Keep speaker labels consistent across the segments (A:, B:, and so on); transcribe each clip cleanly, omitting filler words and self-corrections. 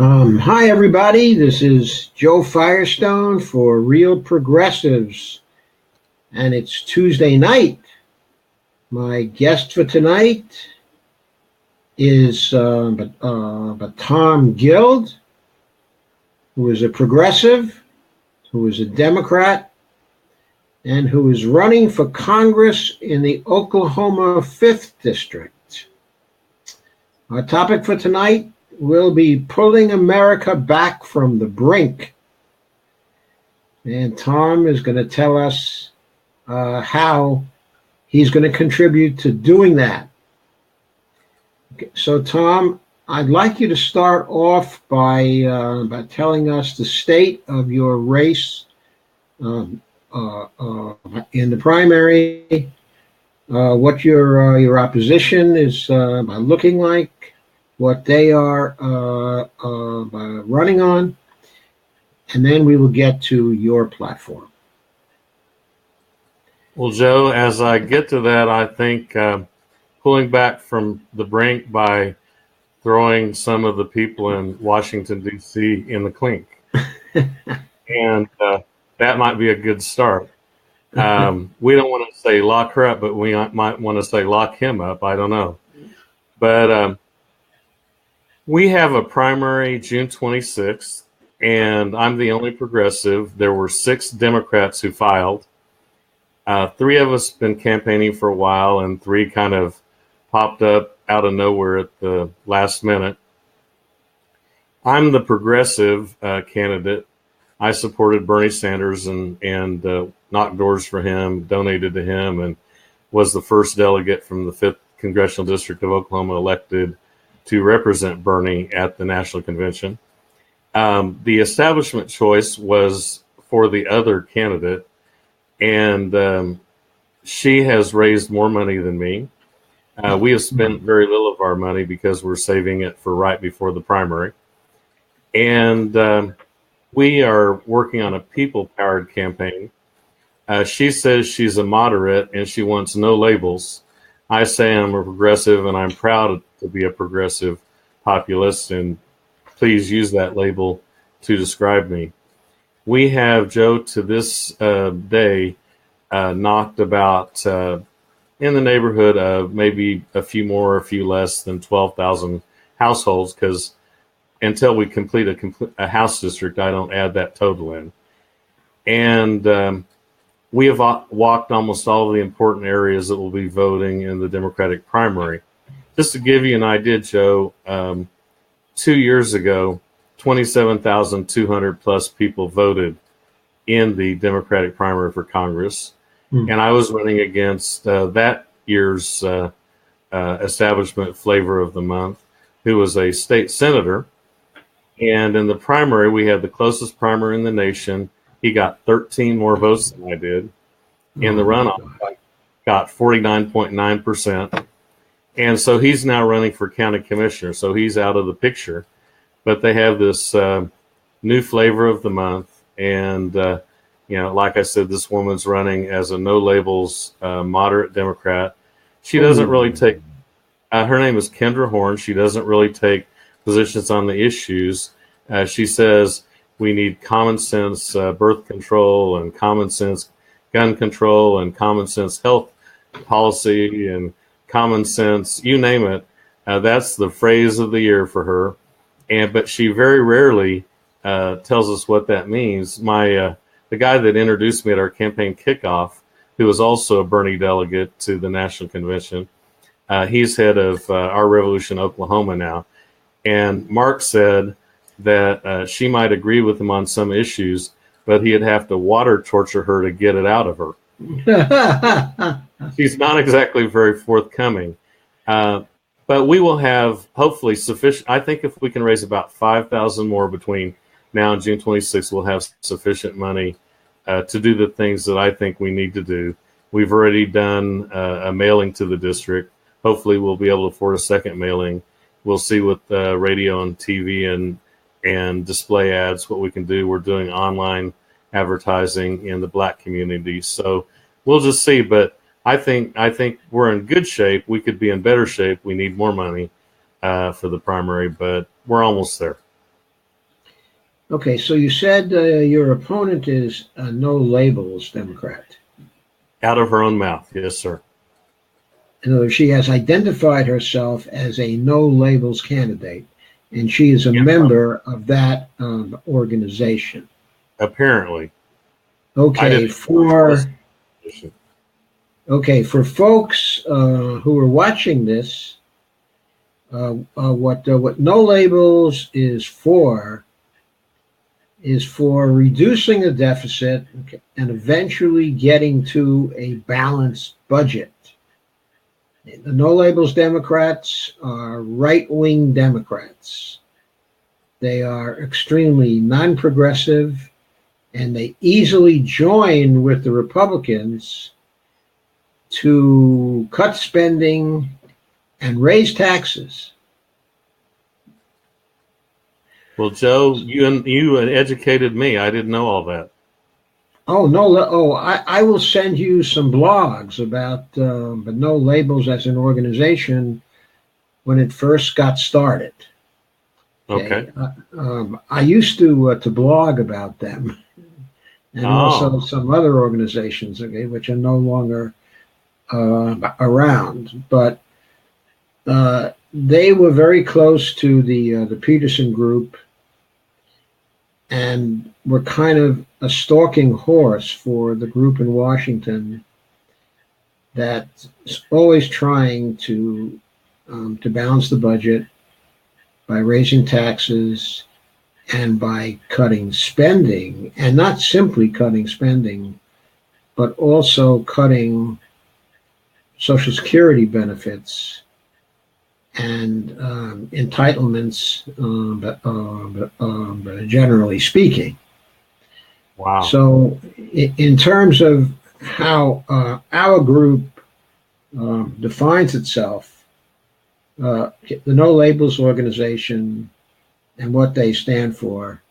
A: Hi, everybody. This is Joe Firestone for Real Progressives, and it's Tuesday night. My guest for tonight is Tom Guild, who is a progressive, who is a Democrat, and who is running for Congress in the Oklahoma 5th District. Our topic for tonight will be pulling America back from the brink. And Tom is going to tell us how he's going to contribute to doing that. Okay, so, Tom, I'd like you to start off by telling us the state of your race in the primary, what your opposition is looking like, what they are running on, and then we will get to your platform.
B: Well, Joe, as I get to that, I think pulling back from the brink by throwing some of the people in Washington, D.C. in the clink. And that might be a good start. We don't want to say lock her up, but we might want to say lock him up. I don't know. But we have a primary June 26th, and I'm the only progressive. There were 6 Democrats who filed. 3 of us have been campaigning for a while, and 3 kind of popped up out of nowhere at the last minute. I'm the progressive candidate. I supported Bernie Sanders and knocked doors for him, donated to him, and was the first delegate from the 5th Congressional District of Oklahoma elected to represent Bernie at the National Convention. The establishment choice was for the other candidate, and she has raised more money than me. We have spent very little of our money because we're saving it for right before the primary. And we are working on a people-powered campaign. She says she's a moderate and she wants no labels. I say I'm a progressive, and I'm proud to be a progressive populist, and please use that label to describe me. We have, Joe, to this day, knocked about in the neighborhood of maybe a few more, a few less than 12,000 households, because until we complete a House district, I don't add that total in. And we have walked almost all of the important areas that will be voting in the Democratic primary. Just to give you an idea, Joe, 2 years ago, 27,200 plus people voted in the Democratic primary for Congress. And I was running against that year's establishment flavor of the month, who was a state senator. And in the primary, we had the closest primary in the nation. He got 13 more votes than I did. In the runoff, I got 49.9%. And so he's now running for county commissioner. So he's out of the picture. But they have this new flavor of the month. And, like I said, this woman's running as a no labels moderate Democrat. She doesn't really take, her name is Kendra Horn. She doesn't really take positions on the issues. She says we need common sense birth control and common sense gun control and common sense health policy and common sense, you name it. That's the phrase of the year for her. But she very rarely tells us what that means. The guy that introduced me at our campaign kickoff, who was also a Bernie delegate to the National Convention, he's head of Our Revolution Oklahoma now. And Mark said that she might agree with him on some issues, but he'd have to water torture her to get it out of her. She's not exactly very forthcoming. But we will have hopefully sufficient. I think if we can raise about 5,000 more between now and June 26th, we'll have sufficient money to do the things that I think we need to do. We've already done a mailing to the district. Hopefully we'll be able to afford a second mailing. We'll see with radio and TV and display ads what we can do. We're doing online advertising in the Black community. So we'll just see. But I think we're in good shape. We could be in better shape. We need more money for the primary, but we're almost there.
A: Okay, so you said your opponent is a no labels Democrat.
B: Out of her own mouth, yes, sir.
A: In other words, she has identified herself as a no labels candidate, and she is a member of that organization.
B: Apparently.
A: Okay, for folks who are watching this, what no labels is for reducing the deficit and eventually getting to a balanced budget. The no labels Democrats are right-wing Democrats. They are extremely non-progressive, and they easily join with the Republicans to cut spending and raise taxes.
B: Well, Joe, you educated me. I didn't know all that.
A: Oh no! Oh, I will send you some blogs about but no labels as an organization when it first got started.
B: Okay.
A: I used to blog about them, and also some other organizations, okay, which are no longer around. But they were very close to the Peterson Group, and were kind of a stalking horse for the group in Washington that's always trying to balance the budget by raising taxes and by cutting spending, and not simply cutting spending, but also cutting Social Security benefits and entitlements, but generally speaking.
B: Wow.
A: So in terms of how our group defines itself, the No Labels organization and what they stand for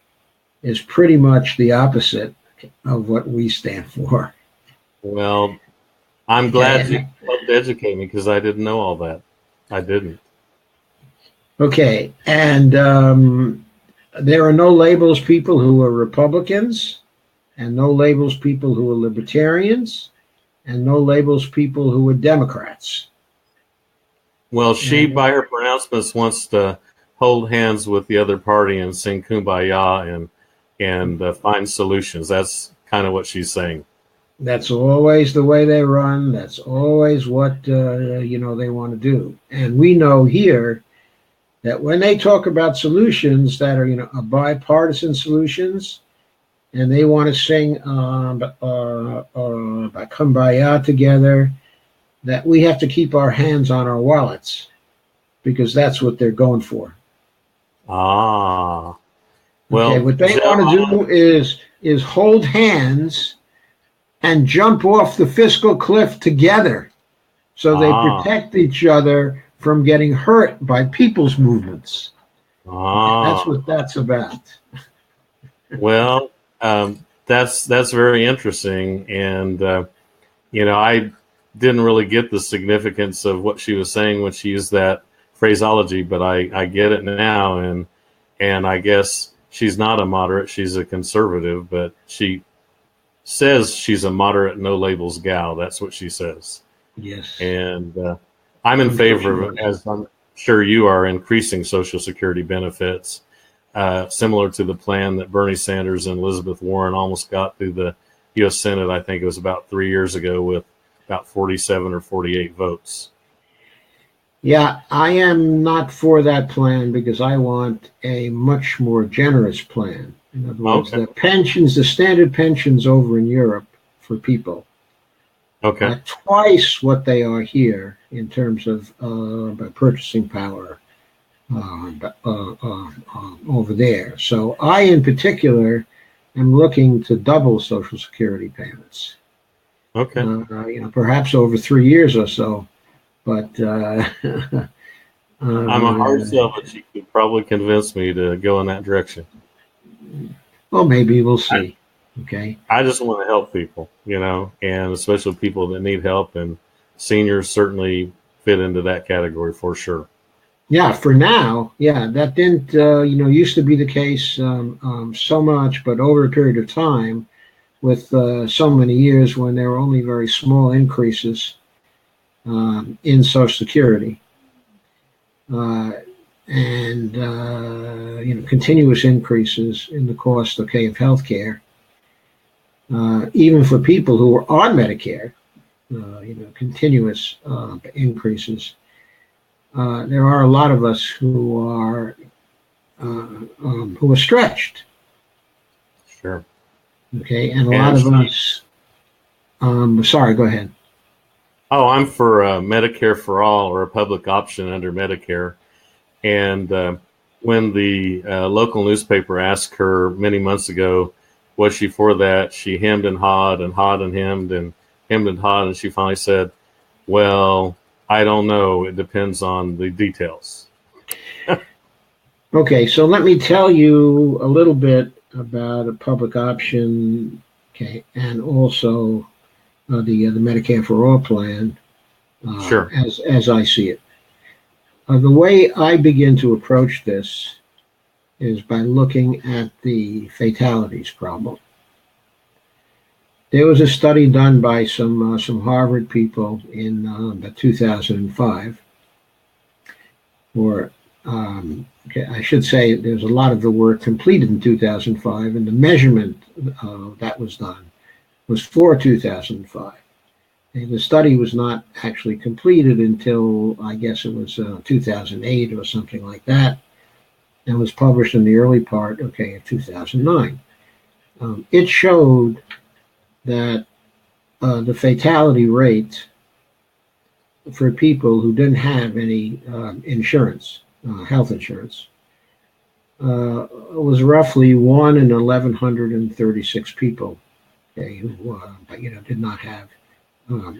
A: is pretty much the opposite of what we stand for.
B: Well, I'm glad you helped educate me, because I didn't know all that. I didn't.
A: Okay, and there are no labels people who are Republicans, and no labels people who are Libertarians, and no labels people who are Democrats.
B: Well, she, by her pronouncements, wants to hold hands with the other party and sing Kumbaya and find solutions. That's kind of what she's saying.
A: That's always the way they run. That's always what they want to do. And we know here that when they talk about solutions that are bipartisan solutions, and they want to sing Kumbaya together, that we have to keep our hands on our wallets, because that's what they're going for.
B: Ah, well,
A: okay, what they want to do is hold hands and jump off the fiscal cliff together, so they protect each other from getting hurt by people's movements. That's what that's about.
B: Well, that's very interesting, and I didn't really get the significance of what she was saying when she used that phraseology, but I get it now, and I guess she's not a moderate; she's a conservative, but she says she's a moderate, no labels gal. That's what she says.
A: Yes.
B: And I'm in favor of, as I'm sure you are, increasing Social Security benefits, similar to the plan that Bernie Sanders and Elizabeth Warren almost got through the U.S. Senate. I think it was about 3 years ago, with about 47 or 48 votes.
A: Yeah, I am not for that plan, because I want a much more generous plan. In other words, the pensions, the standard pensions over in Europe for people, are twice what they are here in terms of purchasing power over there. So I, in particular, am looking to double Social Security payments. Perhaps over 3 years or so. But
B: I'm a hard sell, but you could probably convince me to go in that direction.
A: Well, maybe we'll see. Okay.
B: I just want to help people, and especially people that need help, and seniors certainly fit into that category for sure.
A: Yeah, for now, yeah, that didn't, used to be the case so much, but over a period of time, with so many years when there were only very small increases in Social Security, uh, and continuous increases in the cost, of healthcare, even for people who are on Medicare, continuous increases. There are a lot of us who are stretched.
B: Sure.
A: Okay, and a lot of us. Sorry, go ahead.
B: Oh, I'm for Medicare for all, or a public option under Medicare. And when the local newspaper asked her many months ago, was she for that? She hemmed and hawed and hemmed and hawed, and she finally said, "Well, I don't know. It depends on the details."
A: Okay, so let me tell you a little bit about a public option, okay, and also the Medicare for All plan,
B: Sure.
A: as I see it. The way I begin to approach this is by looking at the fatalities problem. There was a study done by some Harvard people in 2005, or I should say there's a lot of the work completed in 2005, and the measurement that was done was for 2005. And the study was not actually completed until, I guess it was 2008 or something like that, and was published in the early part, of 2009. It showed that the fatality rate for people who didn't have any insurance, health insurance, was roughly 1 in 1,136 people, who did not have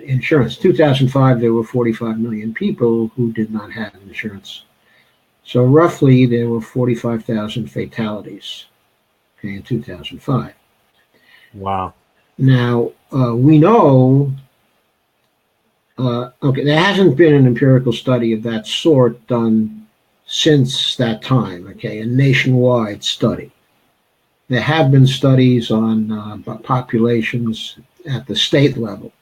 A: insurance. 2005, there were 45 million people who did not have insurance. So roughly there were 45,000 fatalities in 2005.
B: Wow.
A: Now, we know, there hasn't been an empirical study of that sort done since that time, a nationwide study. There have been studies on populations at the state level,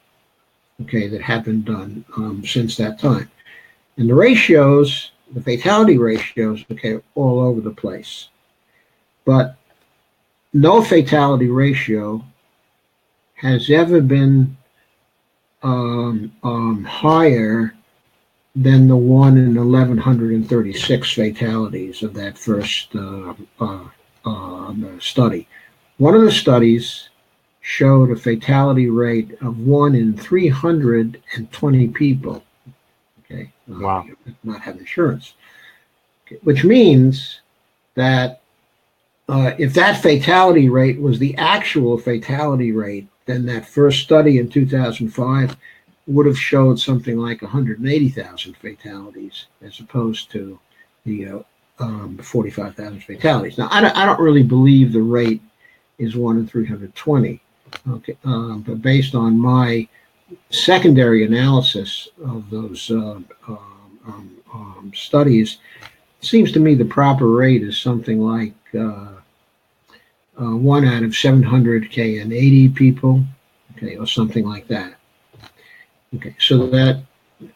A: that have been done since that time. And the ratios, the fatality ratios, all over the place. But no fatality ratio has ever been higher than the 1 in 1,136 fatalities of that first study. One of the studies showed a fatality rate of 1 in 320 people.
B: Wow.
A: Not have insurance, which means that if that fatality rate was the actual fatality rate, then that first study in 2005 would have showed something like 180,000 fatalities, as opposed to the 45,000 fatalities. Now, I don't really believe the rate is 1 in 320. But based on my secondary analysis of those studies, it seems to me the proper rate is something like 1 out of 780 people, or something like that. So that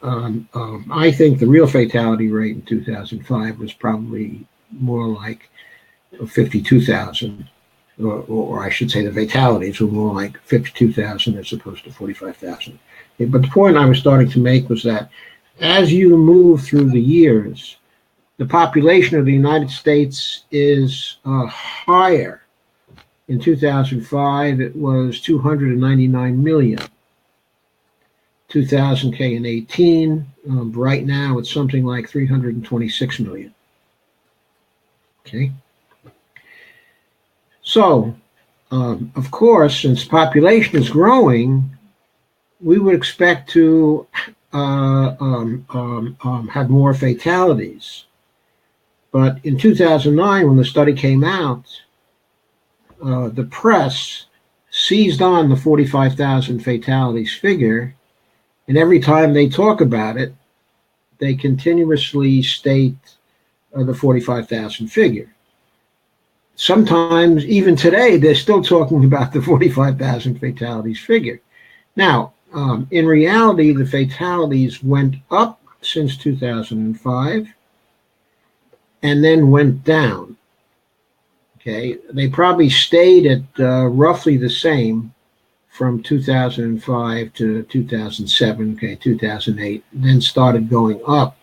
A: I think the real fatality rate in 2005 was probably more like 52,000. Or I should say the fatalities were more like 52,000 as opposed to 45,000. But the point I was starting to make was that as you move through the years, the population of the United States is higher. In 2005, it was 299 million. 2018, right now it's something like 326 million. So, of course, since population is growing, we would expect to have more fatalities. But in 2009, when the study came out, the press seized on the 45,000 fatalities figure, and every time they talk about it, they continuously state the 45,000 figure. Sometimes, even today, they're still talking about the 45,000 fatalities figure. Now, in reality, the fatalities went up since 2005 and then went down. Okay, they probably stayed at roughly the same from 2005 to 2007, okay, 2008, then started going up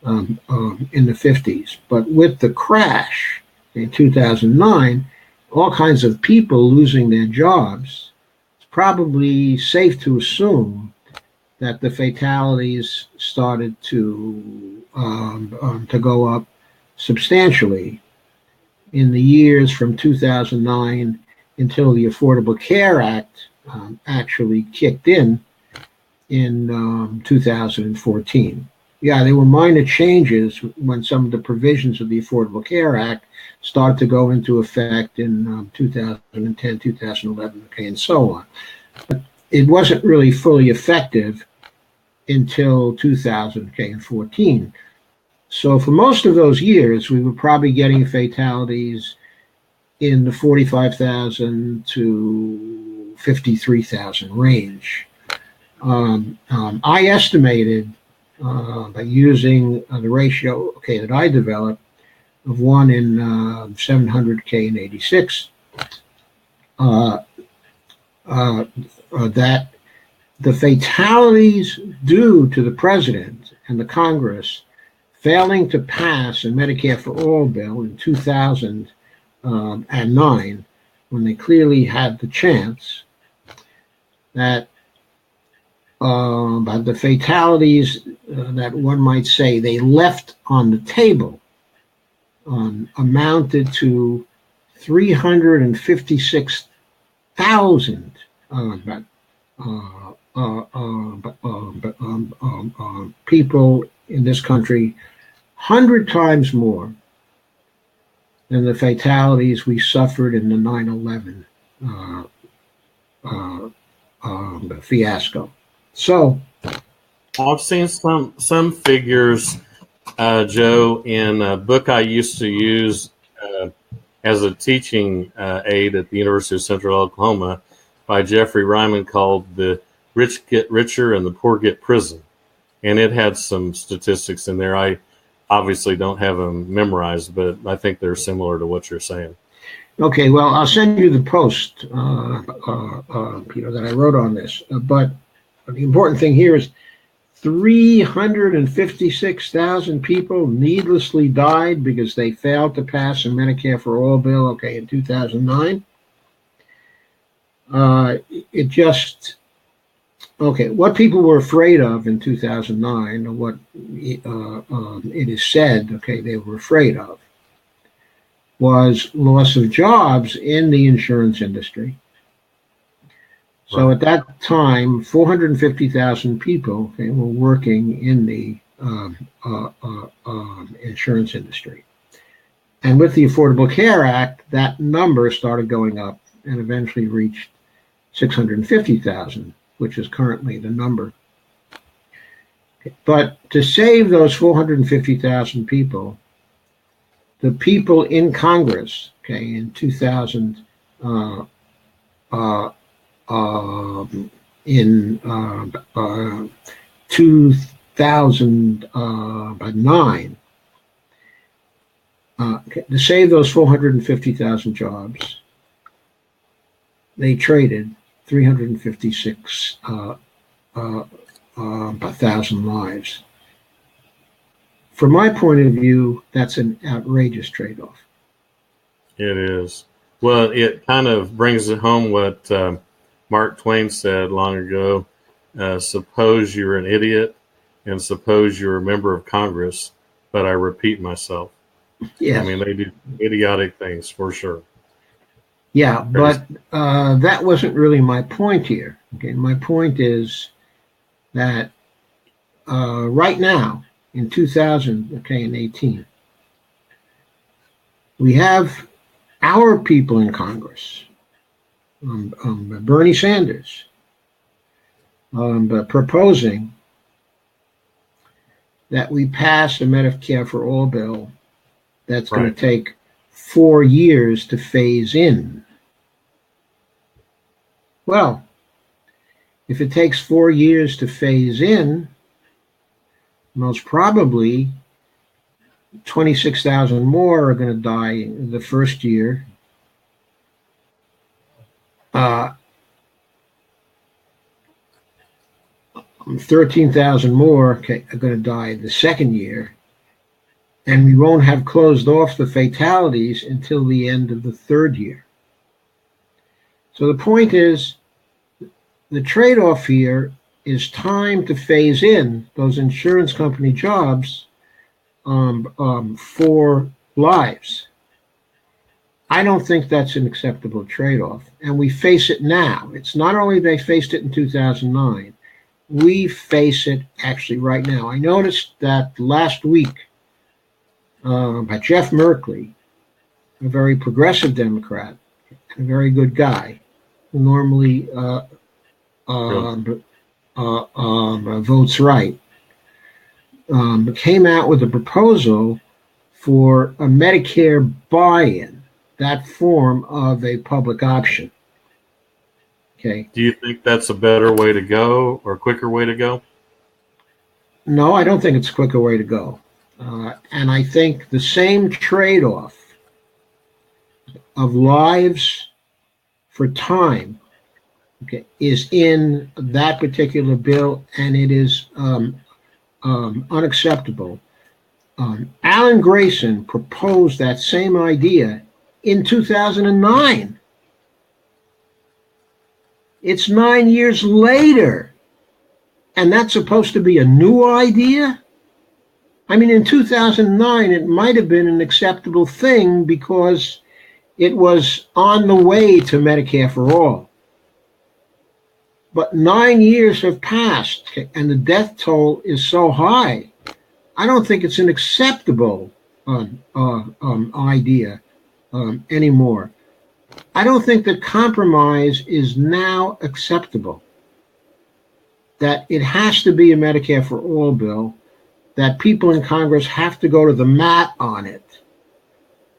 A: in the 50s. But with the crash in 2009, all kinds of people losing their jobs, it's probably safe to assume that the fatalities started to go up substantially in the years from 2009 until the Affordable Care Act actually kicked in 2014. Yeah, there were minor changes when some of the provisions of the Affordable Care Act started to go into effect in 2010, 2011, okay, and so on. But it wasn't really fully effective until 2014. So for most of those years, we were probably getting fatalities in the 45,000 to 53,000 range. I estimated by using the ratio, okay, that I developed of 1 in 700K and 86, that the fatalities due to the president and the Congress failing to pass a Medicare for All bill in 2009, when they clearly had the chance, that but the fatalities that one might say they left on the table amounted to 356,000 people in this country, 100 times more than the fatalities we suffered in the 9/11 fiasco. So
B: I've seen some figures, Joe, in a book I used to use as a teaching aid at the University of Central Oklahoma by Jeffrey Ryman, called "The Rich Get Richer and the Poor Get Prison," and it had some statistics in there. I obviously don't have them memorized, but I think they're similar to what you're saying.
A: Okay, well, I'll send you the post, Peter, that I wrote on this. But the important thing here is 356,000 people needlessly died because they failed to pass a Medicare for All bill, okay, in 2009. It just, okay, what people were afraid of in 2009, or what it is said, okay, they were afraid of, was loss of jobs in the insurance industry. So at that time, 450,000 people, okay, were working in the insurance industry. And with the Affordable Care Act, that number started going up and eventually reached 650,000, which is currently the number. But to save those 450,000 people, the people in Congress, okay, in 2000, in 2009, to save those 450,000 jobs, they traded 356,000 lives. From my point of view, that's an outrageous trade-off.
B: It is. Well, it kind of brings it home what Mark Twain said long ago. Suppose you're an idiot, and suppose you're a member of Congress, but I repeat myself.
A: Yes.
B: I mean, they do idiotic things for sure.
A: Yeah, but that wasn't really my point here. Okay, my point is that right now, in 2018, we have our people in Congress, Bernie Sanders, proposing that we pass a Medicare for All bill that's going
B: Right.
A: to take 4 years to phase in. Well, if it takes 4 years to phase in, most probably 26,000 more are going to die the first year. 13,000 more are going to die the second year. And we won't have closed off the fatalities until the end of the third year. So the point is, the trade-off here is time to phase in those insurance company jobs for lives. I don't think that's an acceptable trade-off. And we face it now. It's not only they faced it in 2009, we face it actually right now. I noticed that last week, by Jeff Merkley, a very progressive Democrat, a very good guy, who normally votes right, came out with a proposal for a Medicare buy-in, that form of a public option. Okay.
B: Do you think that's a better way to go or a quicker way to go?
A: No, I don't think it's a quicker way to go. And I think the same trade-off of lives for time, okay, is in that particular bill, and it is unacceptable. Alan Grayson proposed that same idea in 2009. It's 9 years later, and that's supposed to be a new idea? I mean, in 2009, it might have been an acceptable thing because it was on the way to Medicare for All. But 9 years have passed, and the death toll is so high, I don't think it's an acceptable idea anymore. I don't think that compromise is now acceptable. That it has to be a Medicare for All bill, that people in Congress have to go to the mat on it.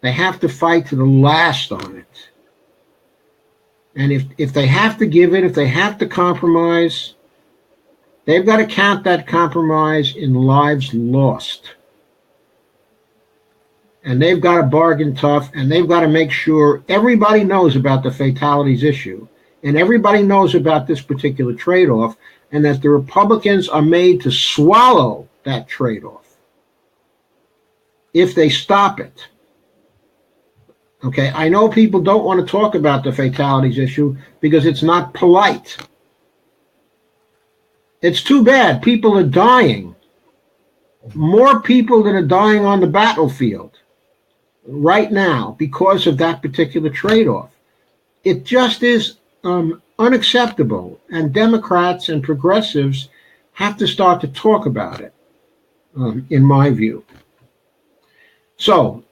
A: They have to fight to the last on it. And if they have to give it, if they have to compromise, they've got to count that compromise in lives lost. And they've got to bargain tough, and they've got to make sure everybody knows about the fatalities issue, and everybody knows about this particular trade-off, and that the Republicans are made to swallow that trade-off if they stop it. Okay, I know people don't want to talk about the fatalities issue because it's not polite. It's too bad. People are dying. More people than are dying on the battlefield right now because of that particular trade-off. It just is unacceptable, and Democrats and progressives have to start to talk about it, in my view. So,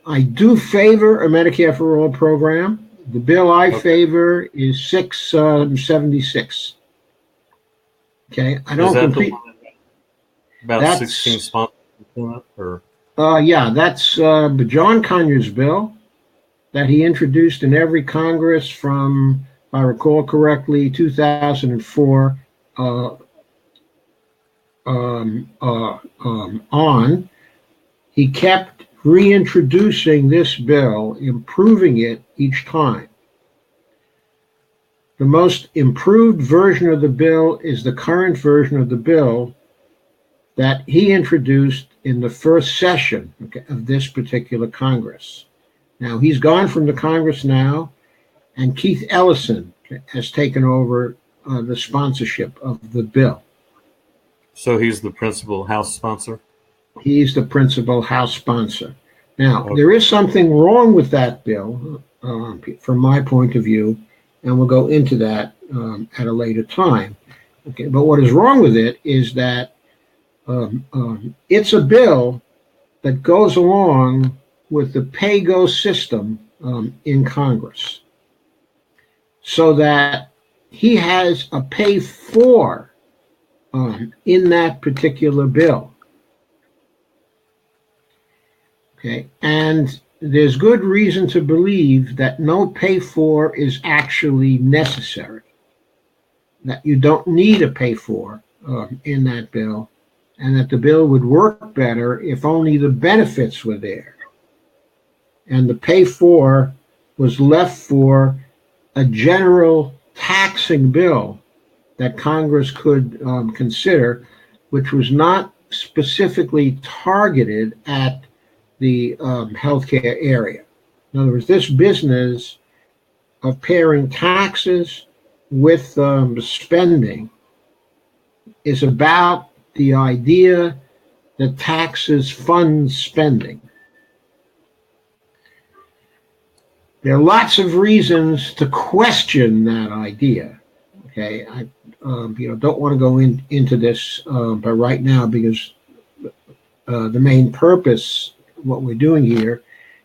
A: I do favor a Medicare for All program. The bill I favor is 676. Okay, I don't compete.
B: About 16 sponsors, or
A: yeah, that's John Conyers' bill that he introduced in every Congress from, if I recall correctly, 2004 on. He kept reintroducing this bill, improving it each time. The most improved version of the bill is the current version of the bill that he introduced in the first session of this particular Congress. Now, he's gone from the Congress now, and Keith Ellison has taken over the sponsorship of the bill.
B: So he's the principal House sponsor?
A: He's the principal House sponsor. Now, there is something wrong with that bill, from my point of view, and we'll go into that at a later time. Okay, but what is wrong with it is that it's a bill that goes along with the pay-go system in Congress, so that he has a pay-for in that particular bill. Okay, and there's good reason to believe that no pay for is actually necessary, that you don't need a pay for in that bill, and that the bill would work better if only the benefits were there. And the pay for was left for a general taxing bill that Congress could consider, which was not specifically targeted at the healthcare area. In other words, this business of pairing taxes with spending is about the idea that taxes fund spending. There are lots of reasons to question that idea. Okay, I don't want to go into this but right now, because the main purpose, what we're doing here,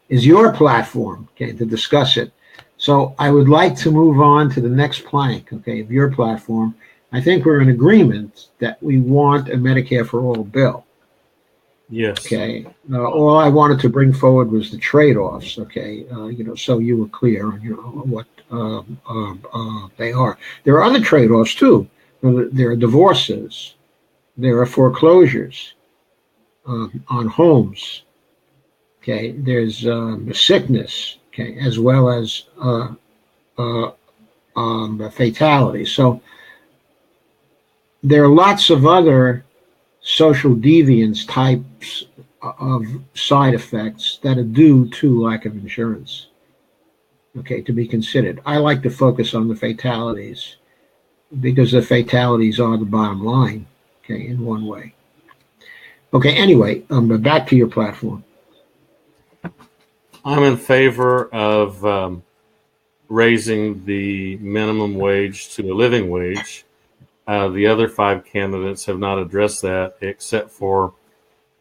A: is your platform, okay, to discuss it. So I would like to move on to the next plank, okay, of your platform. I think we're in agreement that we want a Medicare for all bill.
B: Yes.
A: Okay. All I wanted to bring forward was the trade-offs. Okay. So you were clear on what they are. There are other trade-offs too. There are divorces. There are foreclosures on homes. Okay. There's sickness. Okay, as well as fatalities. So there are lots of other social deviance types of side effects that are due to lack of insurance, okay, to be considered. I like to focus on the fatalities because the fatalities are the bottom line, okay, in one way. Okay, anyway, back to your platform.
B: I'm in favor of raising the minimum wage to a living wage. The other 5 candidates have not addressed that, except for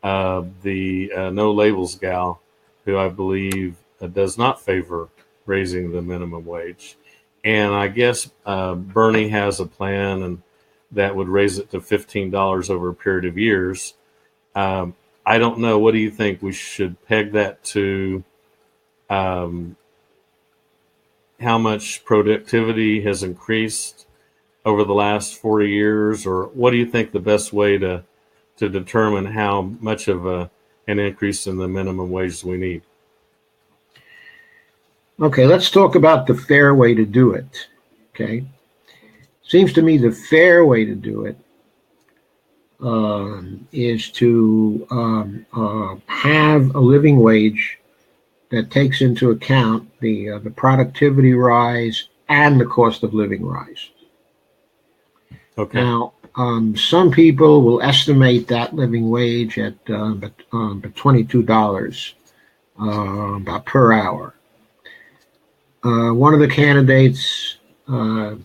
B: the No Labels gal, who I believe does not favor raising the minimum wage. And I guess Bernie has a plan and that would raise it to $15 over a period of years. I don't know. What do you think? We should peg that to how much productivity has increased over the last 40 years, or what do you think the best way to determine how much of an increase in the minimum wage we need?
A: Okay, let's talk about the fair way to do it. Okay, seems to me the fair way to do it is to have a living wage that takes into account the productivity rise and the cost of living rise.
B: Okay.
A: Now, some people will estimate that living wage at $22 about per hour. One of the candidates, I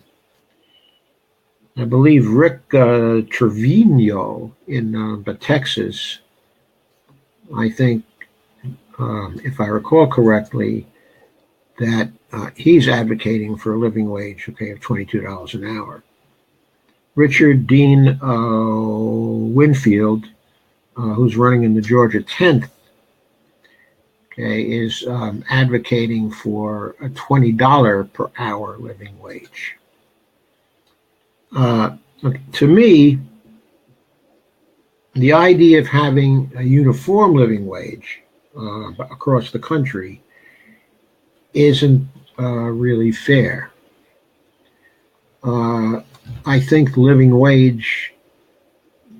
A: believe Rick Trevino in Texas, I think, if I recall correctly, that he's advocating for a living wage, okay, of $22 an hour. Richard Dean Winfield, who's running in the Georgia 10th, okay, is advocating for a $20 per hour living wage. To me, the idea of having a uniform living wage across the country isn't really fair. I think the living wage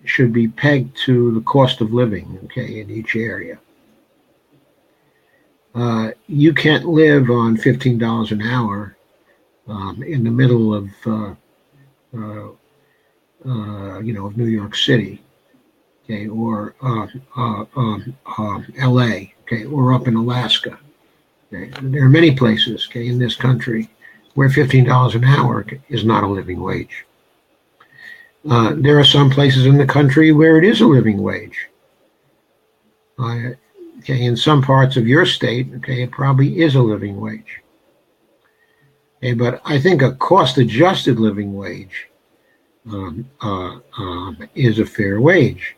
A: should be pegged to the cost of living, okay, in each area. You can't live on $15 an hour in the middle of of New York City, okay, or LA, okay, or up in Alaska. Okay. There are many places, okay, in this country where $15 an hour is not a living wage. There are some places in the country where it is a living wage. Okay, in some parts of your state, okay, it probably is a living wage. Okay, but I think a cost-adjusted living wage is a fair wage.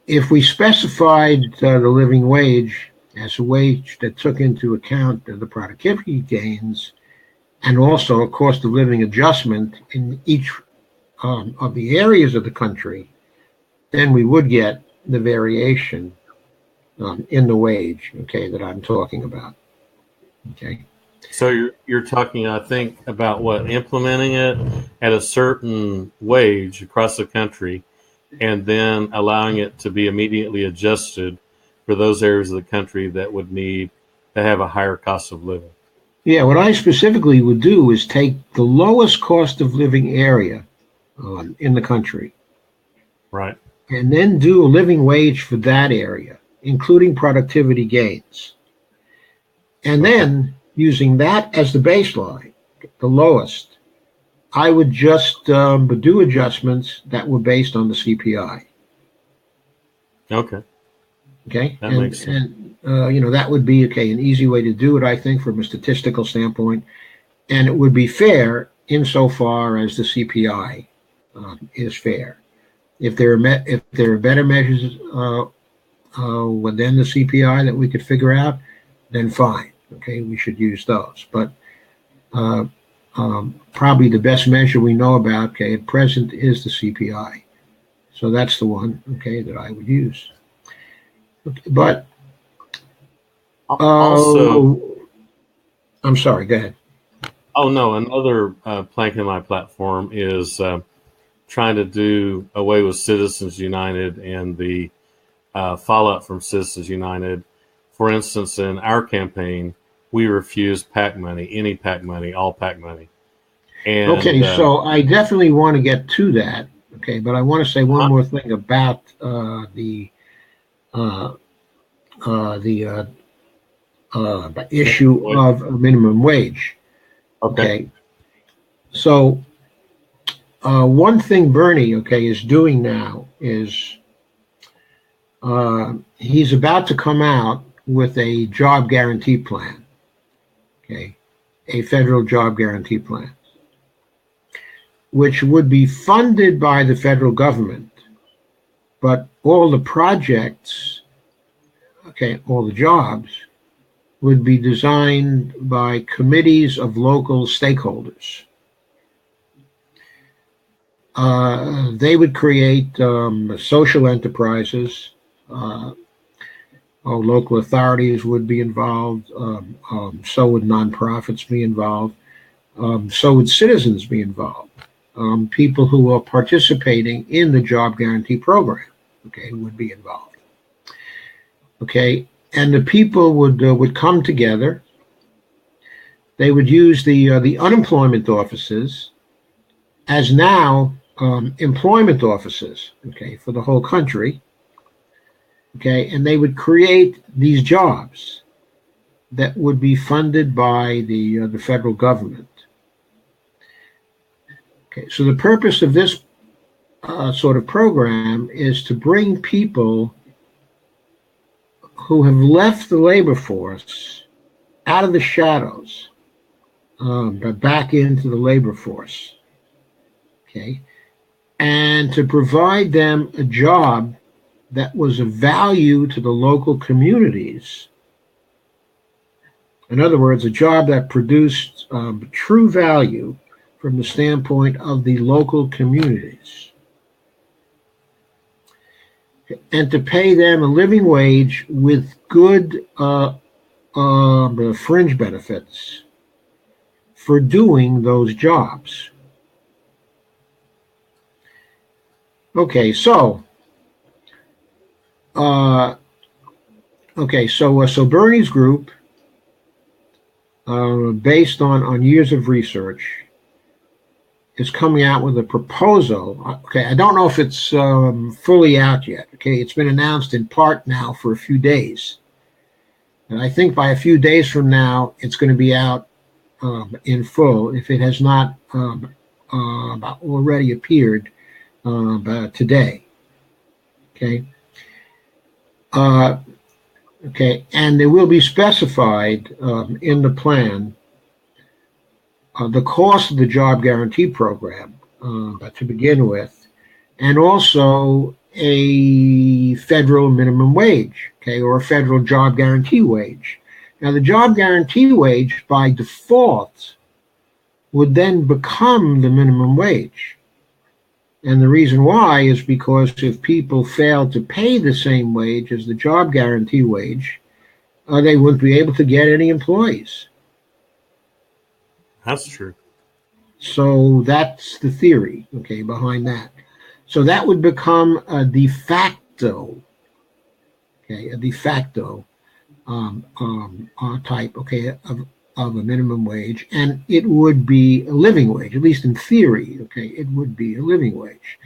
A: If we specified the living wage as a wage that took into account the productivity gains and also a cost of living adjustment in each of the areas of the country, then we would get the variation in the wage, okay, that I'm talking about. Okay.
B: So you're talking, I think, about what, implementing it at a certain wage across the country, and then allowing it to be immediately adjusted for those areas of the country that would need to have a higher cost of living.
A: Yeah, what I specifically would do is take the lowest cost of living area in the country,
B: Right.
A: and then do a living wage for that area, including productivity gains. And then, using that as the baseline, the lowest, I would just do adjustments that were based on the CPI.
B: Okay.
A: Okay.
B: That makes sense.
A: And that would be, an easy way to do it, I think, from a statistical standpoint. And it would be fair insofar as the CPI is fair. If there are better measures within the CPI that we could figure out, then fine. Okay, we should use those. But probably the best measure we know about, at present, is the CPI. So that's the one, that I would use. But
B: also,
A: I'm sorry. Go ahead.
B: Oh no, another plank in my platform is trying to do away with Citizens United and the fallout from Citizens United. For instance, in our campaign, we refused PAC money, any PAC money, all PAC money. And,
A: okay, so I definitely want to get to that. Okay, but I want to say one more thing about the issue of a minimum wage. Okay. So one thing Bernie, is doing now is he's about to come out with a job guarantee plan. Okay, a federal job guarantee plan, which would be funded by the federal government, but all the projects, all the jobs would be designed by committees of local stakeholders. They would create social enterprises. Local authorities would be involved. So would nonprofits be involved. So would citizens be involved. People who are participating in the job guarantee program, would be involved. And the people would come together. They would use the unemployment offices as now employment offices, for the whole country. And they would create these jobs that would be funded by the federal government. So the purpose of this sort of program is to bring people who have left the labor force out of the shadows, back into the labor force, and to provide them a job that was of value to the local communities. In other words, a job that produced true value from the standpoint of the local communities. And to pay them a living wage with good fringe benefits for doing those jobs. So Bernie's group, based on years of research, is coming out with a proposal. I don't know if it's fully out yet. It's been announced in part now for a few days. And I think by a few days from now, it's going to be out in full, if it has not already appeared today. And there will be specified in the plan the cost of the job guarantee program to begin with, and also a federal minimum wage, okay, or a federal job guarantee wage. Now, the job guarantee wage by default would then become the minimum wage. And the reason why is because if people fail to pay the same wage as the job guarantee wage, they wouldn't be able to get any employees.
B: That's true.
A: So that's the theory, okay, behind that. So that would become a de facto, okay, a de facto type, okay, of a minimum wage, and it would be a living wage, at least in theory, okay, it would be a living wage.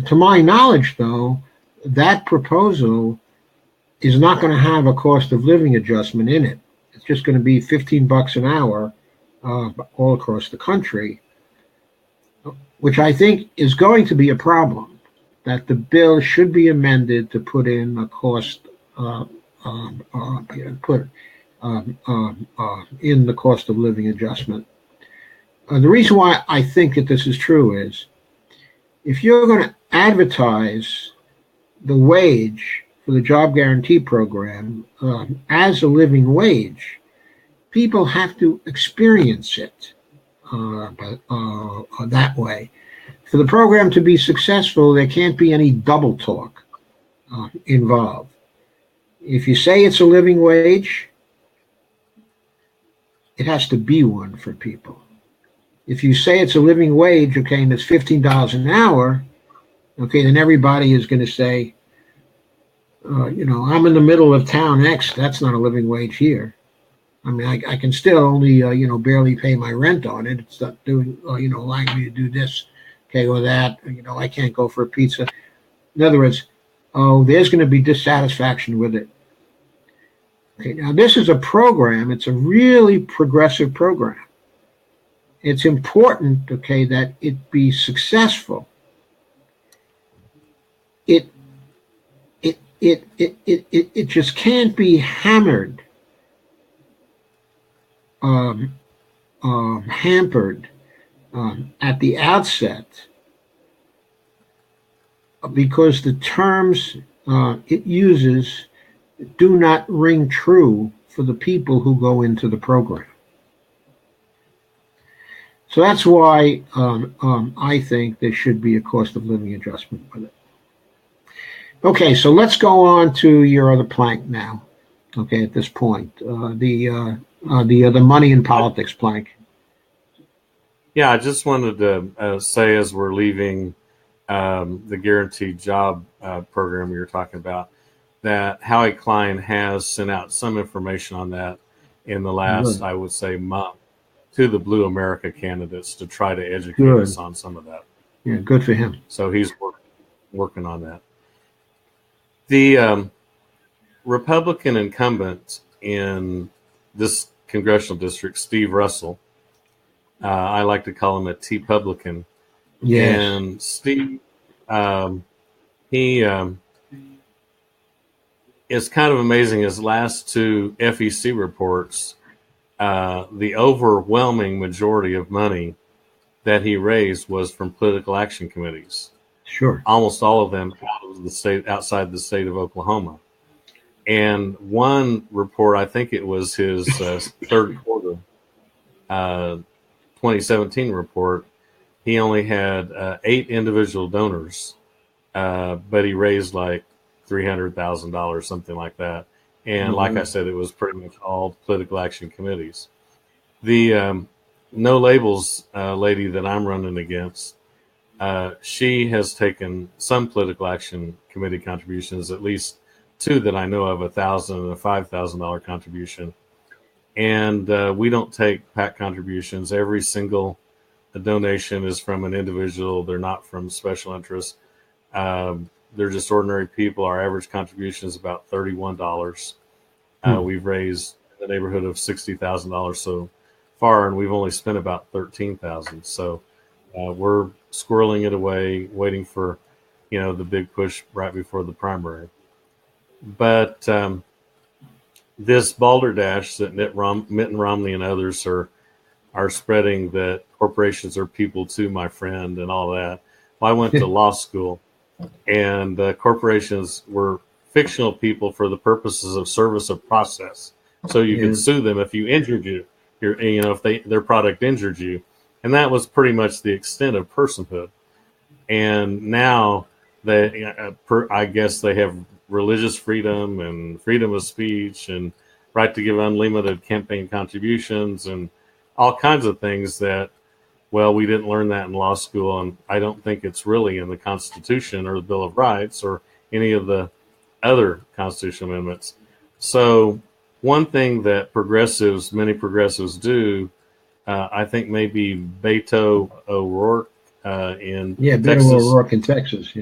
A: To my knowledge, though, that proposal is not going to have a cost of living adjustment in it. It's just going to be $15 an hour all across the country, which I think is going to be a problem, that the bill should be amended to put in a cost, in the cost of living adjustment. The reason why I think that this is true is if you're going to advertise the wage for the job guarantee program as a living wage, people have to experience it that way. For the program to be successful, there can't be any double talk involved. If you say it's a living wage, it has to be one for people. If you say it's a living wage, okay, and it's $15 an hour, okay, then everybody is going to say, I'm in the middle of town X. That's not a living wage here. I mean, I can still only, barely pay my rent on it. It's not doing, allowing me to do this, okay, or that. I can't go for a pizza. In other words, there's going to be dissatisfaction with it. Okay, now this is a program. It's a really progressive program. It's important, okay, that it be successful. It just can't be hammered, hampered at the outset, because the terms it uses do not ring true for the people who go into the program. So that's why I think there should be a cost of living adjustment with it. Okay, so let's go on to your other plank now. Okay, at this point, the money in politics plank.
B: Yeah, I just wanted to say, as we're leaving the guaranteed job program you're talking about, that Howie Klein has sent out some information on that in the last, I would say, month to the Blue America candidates to try to educate us on some of that.
A: Yeah, good for him.
B: So he's working on that. The Republican incumbent in this congressional district, Steve Russell, I like to call him a T-Publican.
A: Yes.
B: And Steve, he it's kind of amazing. His last two FEC reports, the overwhelming majority of money that he raised was from political action committees.
A: Sure.
B: Almost all of them outside the state of Oklahoma. And one report, I think it was his third quarter 2017 report, he only had 8 individual donors, but he raised like $300,000, something like that. And like I said, it was pretty much all political action committees. The No Labels lady that I'm running against, she has taken some political action committee contributions, at least 2 that I know of, $1,000 and a $5,000 contribution. And we don't take PAC contributions. Every single donation is from an individual. They're not from special interests. They're just ordinary people. Our average contribution is about $31. We've raised in the neighborhood of $60,000 so far, and we've only spent about $13,000. So we're squirreling it away, waiting for, the big push right before the primary. But this balderdash that Mitt Romney and others are spreading, that corporations are people too, my friend, and all that. Well, I went to law school, and corporations were fictional people for the purposes of service of process. So you could sue them if you injured if their product injured you, and that was pretty much the extent of personhood. And now I guess they have religious freedom and freedom of speech and right to give unlimited campaign contributions and all kinds of things that, well, we didn't learn that in law school, and I don't think it's really in the Constitution or the Bill of Rights or any of the other constitutional amendments. So one thing that many progressives do, I think maybe Beto O'Rourke in Texas.
A: Beto O'Rourke in Texas,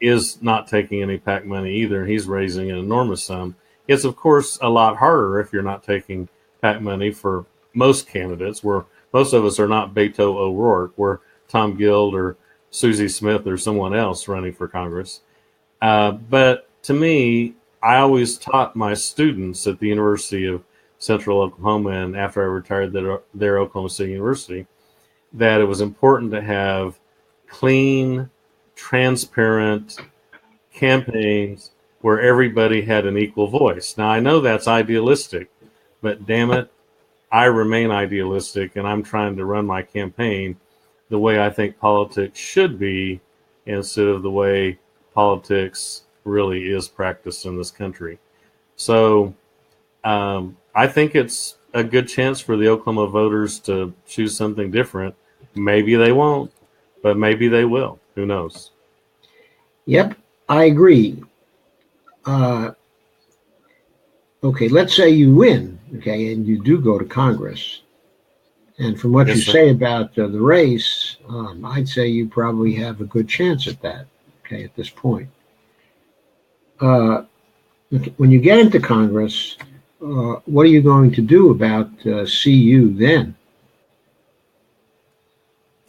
B: is not taking any PAC money either, and he's raising an enormous sum. It's, of course, a lot harder if you're not taking PAC money for most candidates, where most of us are not Beto O'Rourke. We're Tom Guild or Susie Smith or someone else running for Congress. But to me, I always taught my students at the University of Central Oklahoma, and after I retired there, Oklahoma City University, that it was important to have clean, transparent campaigns where everybody had an equal voice. Now, I know that's idealistic, but damn it, I remain idealistic, and I'm trying to run my campaign the way I think politics should be instead of the way politics really is practiced in this country. So I think it's a good chance for the Oklahoma voters to choose something different. Maybe they won't, but maybe they will. Who knows?
A: Yep, I agree. Okay, let's say you win, okay, and you do go to Congress. And from what you say about the race, I'd say you probably have a good chance at that, okay, at this point. When you get into Congress, what are you going to do about CU then?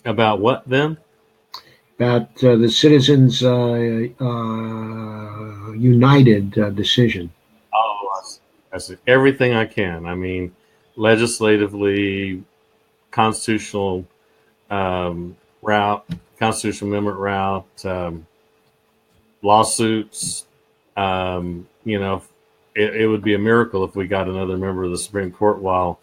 B: About what then?
A: About the Citizens United decision.
B: Oh, I see. Everything I can. I mean, legislatively, constitutional route, constitutional amendment route, lawsuits. It would be a miracle if we got another member of the Supreme Court while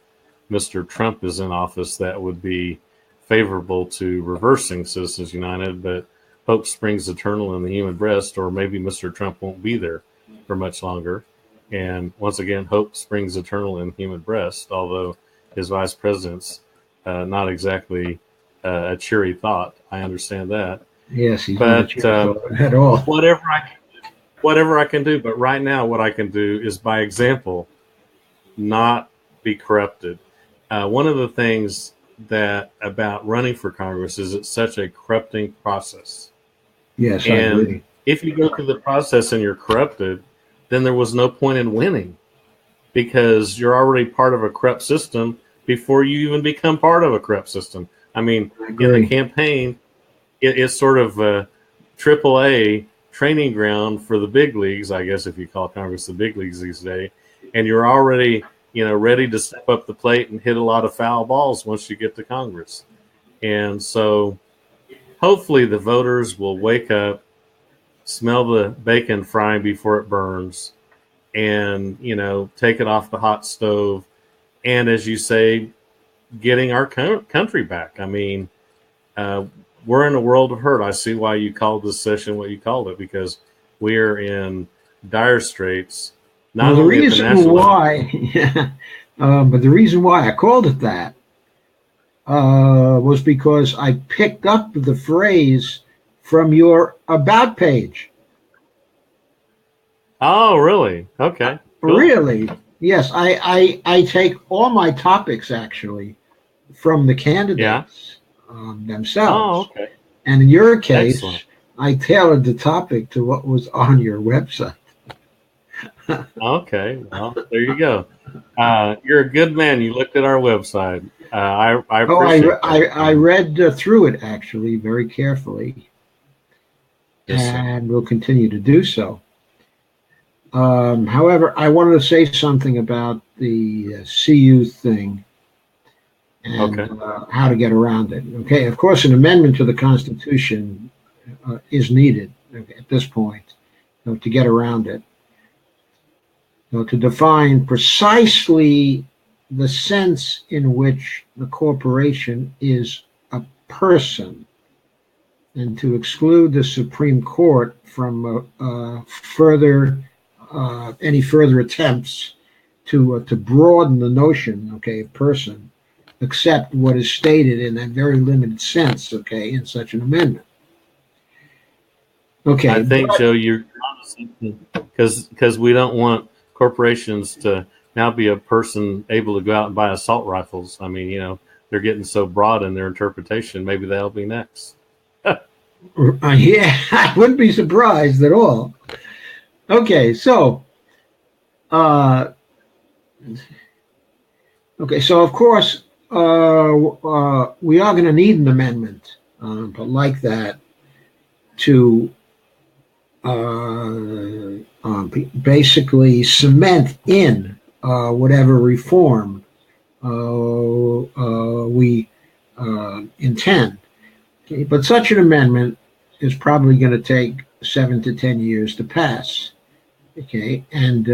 B: Mr. Trump is in office. That would be favorable to reversing Citizens United, but hope springs eternal in the human breast, or maybe Mr. Trump won't be there for much longer. And once again, hope springs eternal in the human breast, although his vice president's not exactly a cheery thought. I understand that.
A: Yes, he's not a cheery thought at all.
B: Whatever I can do. But right now, what I can do is, by example, not be corrupted. One of the things about running for Congress is it's such a corrupting process.
A: Yes, I
B: and
A: agree.
B: If you go through the process and you're corrupted, then there was no point in winning, because you're already part of a corrupt system before you even become part of a corrupt system. I mean, in the campaign, it's sort of a AAA training ground for the big leagues, I guess, if you call Congress the big leagues these days, and you're already ready to step up the plate and hit a lot of foul balls once you get to Congress. And so hopefully the voters will wake up, smell the bacon frying before it burns, and, take it off the hot stove. And as you say, getting our country back. I mean, we're in a world of hurt. I see why you called this session what you called it, because we're in dire straits.
A: But the reason why I called it that was because I picked up the phrase from your About page.
B: Oh, really? Okay.
A: Cool. Really? Yes. I take all my topics, actually, from the candidates themselves.
B: Oh, okay.
A: And in your case,
B: excellent.
A: I tailored the topic to what was on your website.
B: Okay, well, there you go. You're a good man. You looked at our website. I appreciate
A: I read through it, actually, very carefully. Yes, and will continue to do so. However, I wanted to say something about the CU thing and how to get around it. Okay, of course, an amendment to the Constitution is needed at this point to get around it. To define precisely the sense in which the corporation is a person, and to exclude the Supreme Court from any further attempts to broaden the notion, of person, except what is stated in that very limited sense, in such an amendment.
B: I think, Joe, you're because we don't want corporations to now be a person able to go out and buy assault rifles. I mean, they're getting so broad in their interpretation. Maybe that'll be next.
A: Yeah, I wouldn't be surprised at all. Okay, so of course we are going to need an amendment, but like that, to basically cement in whatever reform we intend. Okay, but such an amendment is probably going to take 7 to 10 years to pass. Okay, and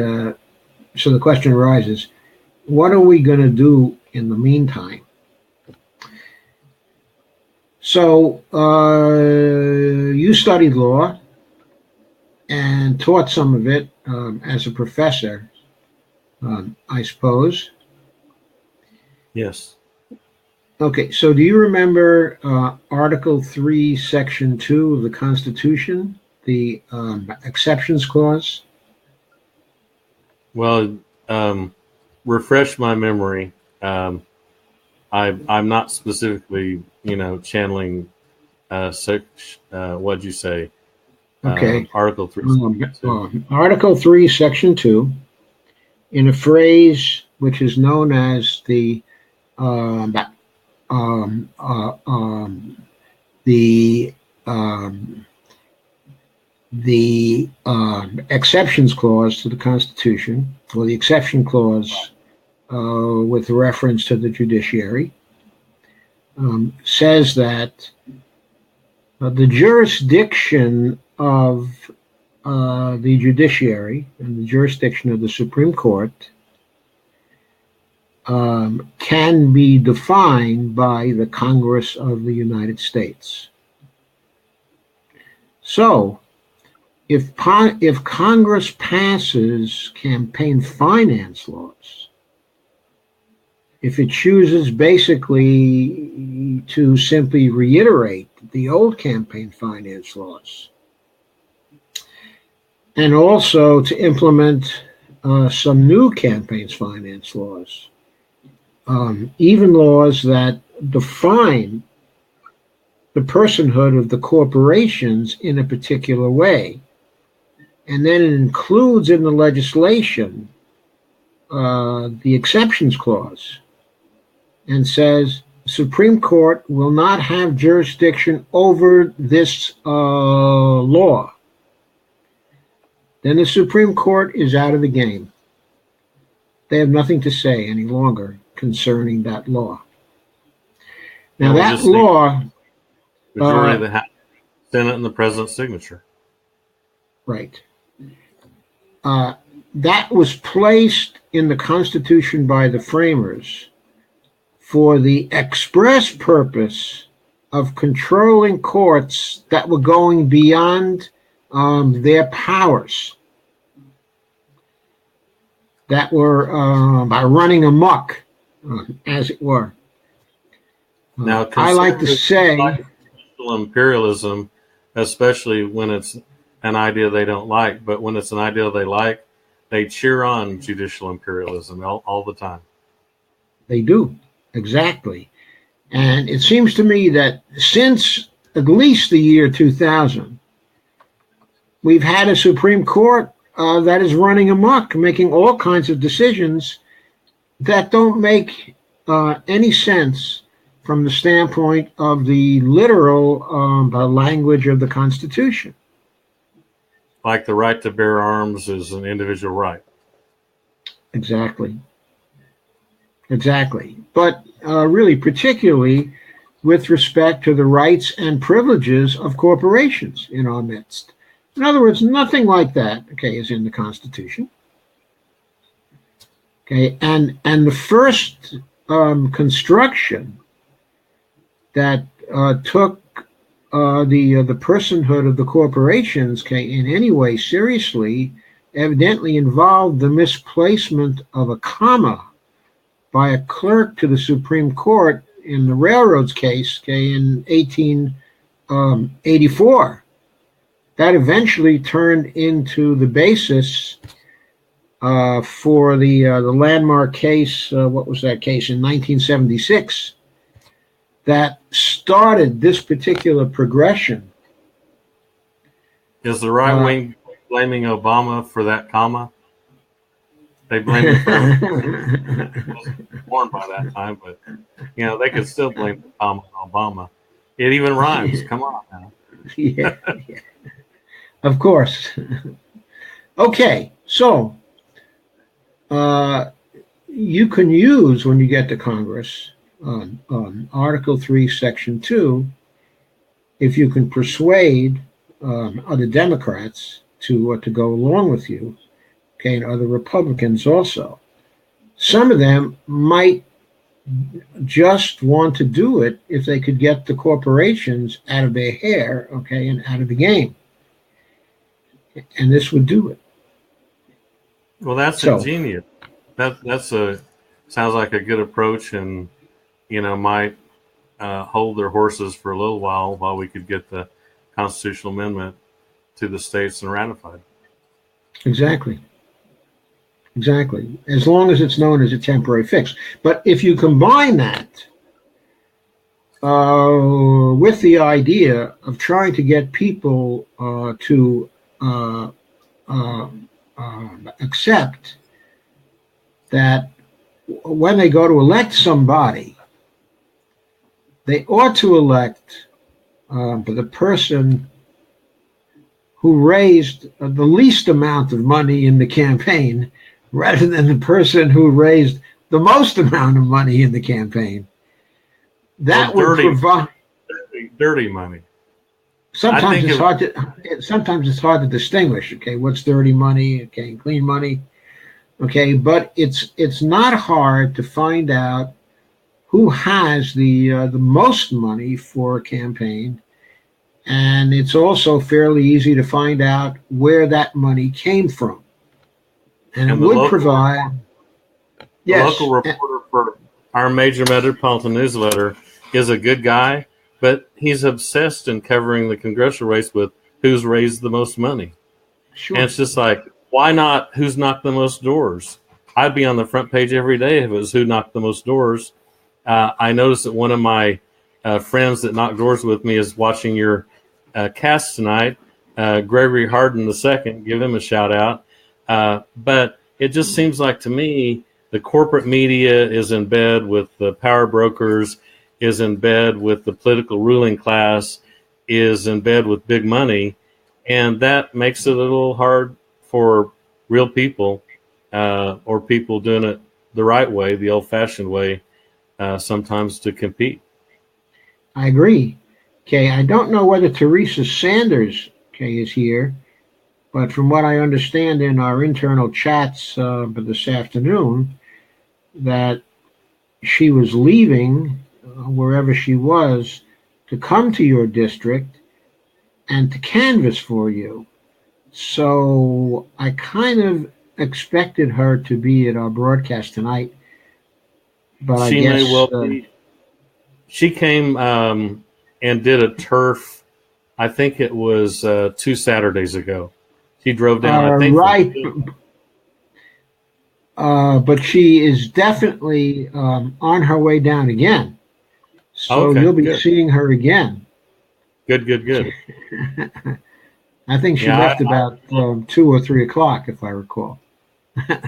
A: so the question arises, what are we going to do in the meantime? So you studied law and taught some of it as a professor, I suppose.
B: Yes.
A: Okay, so do you remember Article 3, Section 2 of the Constitution, the exceptions clause?
B: Well, refresh my memory. I'm not specifically, channeling what'd you say?
A: Okay.
B: Article 3.
A: Article 3, Section 2, in a phrase which is known as the exceptions clause to the Constitution, or the exception clause with reference to the judiciary, says that the jurisdiction of the judiciary and the jurisdiction of the Supreme Court can be defined by the Congress of the United States. So, if Congress passes campaign finance laws, if it chooses basically to simply reiterate the old campaign finance laws, and also to implement some new campaign finance laws, even laws that define the personhood of the corporations in a particular way, and then it includes in the legislation the exceptions clause, and says the Supreme Court will not have jurisdiction over this law, then the Supreme Court is out of the game. They have nothing to say any longer concerning that law. Now that law,
B: majority of the House, Senate, and the President's signature.
A: Right. That was placed in the Constitution by the framers for the express purpose of controlling courts that were going beyond their powers, that were by running amok, as it were.
B: Now,
A: I like to say
B: imperialism, especially when it's an idea they don't like, but when it's an idea they like, they cheer on judicial imperialism all the time.
A: They do, exactly. And it seems to me that since at least the year 2000, we've had a Supreme Court that is running amok, making all kinds of decisions that don't make any sense from the standpoint of the literal language of the Constitution.
B: Like the right to bear arms is an individual right.
A: Exactly. But really, particularly with respect to the rights and privileges of corporations in our midst. In other words, nothing like that, okay, is in the Constitution. Okay, and the first construction that took the personhood of the corporations, okay, in any way seriously, evidently involved the misplacement of a comma by a clerk to the Supreme Court in the railroads case, okay, in 1884. That eventually turned into the basis for the landmark case. What was that case in 1976? That started this particular progression.
B: Is the right wing blaming Obama for that comma? They blame him for everything. He wasn't born by that time, but they could still blame the comma on Obama. It even rhymes. Come on now.
A: Yeah. Of course. Okay, so you can use, when you get to Congress, on Article 3, Section 2, if you can persuade other Democrats to go along with you, okay, and other Republicans also. Some of them might just want to do it if they could get the corporations out of their hair, okay, and out of the game. And this would do it.
B: Well, that's ingenious. That's sounds like a good approach, and might hold their horses for a little while we could get the constitutional amendment to the states and ratified. Exactly.
A: As long as it's known as a temporary fix. But if you combine that with the idea of trying to get people to accept that when they go to elect somebody, they ought to elect the person who raised the least amount of money in the campaign rather than the person who raised the most amount of money in the campaign. That would provide
B: dirty money.
A: Sometimes it's hard to distinguish. Okay, what's dirty money? Okay, clean money. Okay, but it's not hard to find out who has the most money for a campaign, and it's also fairly easy to find out where that money came from. And it would provide.
B: The local reporter for our major metropolitan newsletter is a good guy, but he's obsessed in covering the congressional race with who's raised the most money.
A: Sure.
B: And it's just like, why not who's knocked the most doors? I'd be on the front page every day if it was who knocked the most doors. I noticed that one of my friends that knocked doors with me is watching your cast tonight, Gregory Harden II. Give him a shout out. But it just seems like to me the corporate media is in bed with the power brokers, is in bed with the political ruling class, is in bed with big money, and that makes it a little hard for real people or people doing it the right way, the old-fashioned way, sometimes to compete.
A: I agree. Okay, I don't know whether Teresa Sanders, is here, but from what I understand in our internal chats this afternoon, that she was leaving wherever she was to come to your district and to canvass for you. So I kind of expected her to be at our broadcast tonight, but
B: she
A: I guess
B: may well be. She came and did a turf. I think it was 2 Saturdays ago. She drove down. I think
A: right. But she is definitely on her way down again. So you'll be seeing her again.
B: Good.
A: I think she left about 2 or 3 o'clock, if I recall.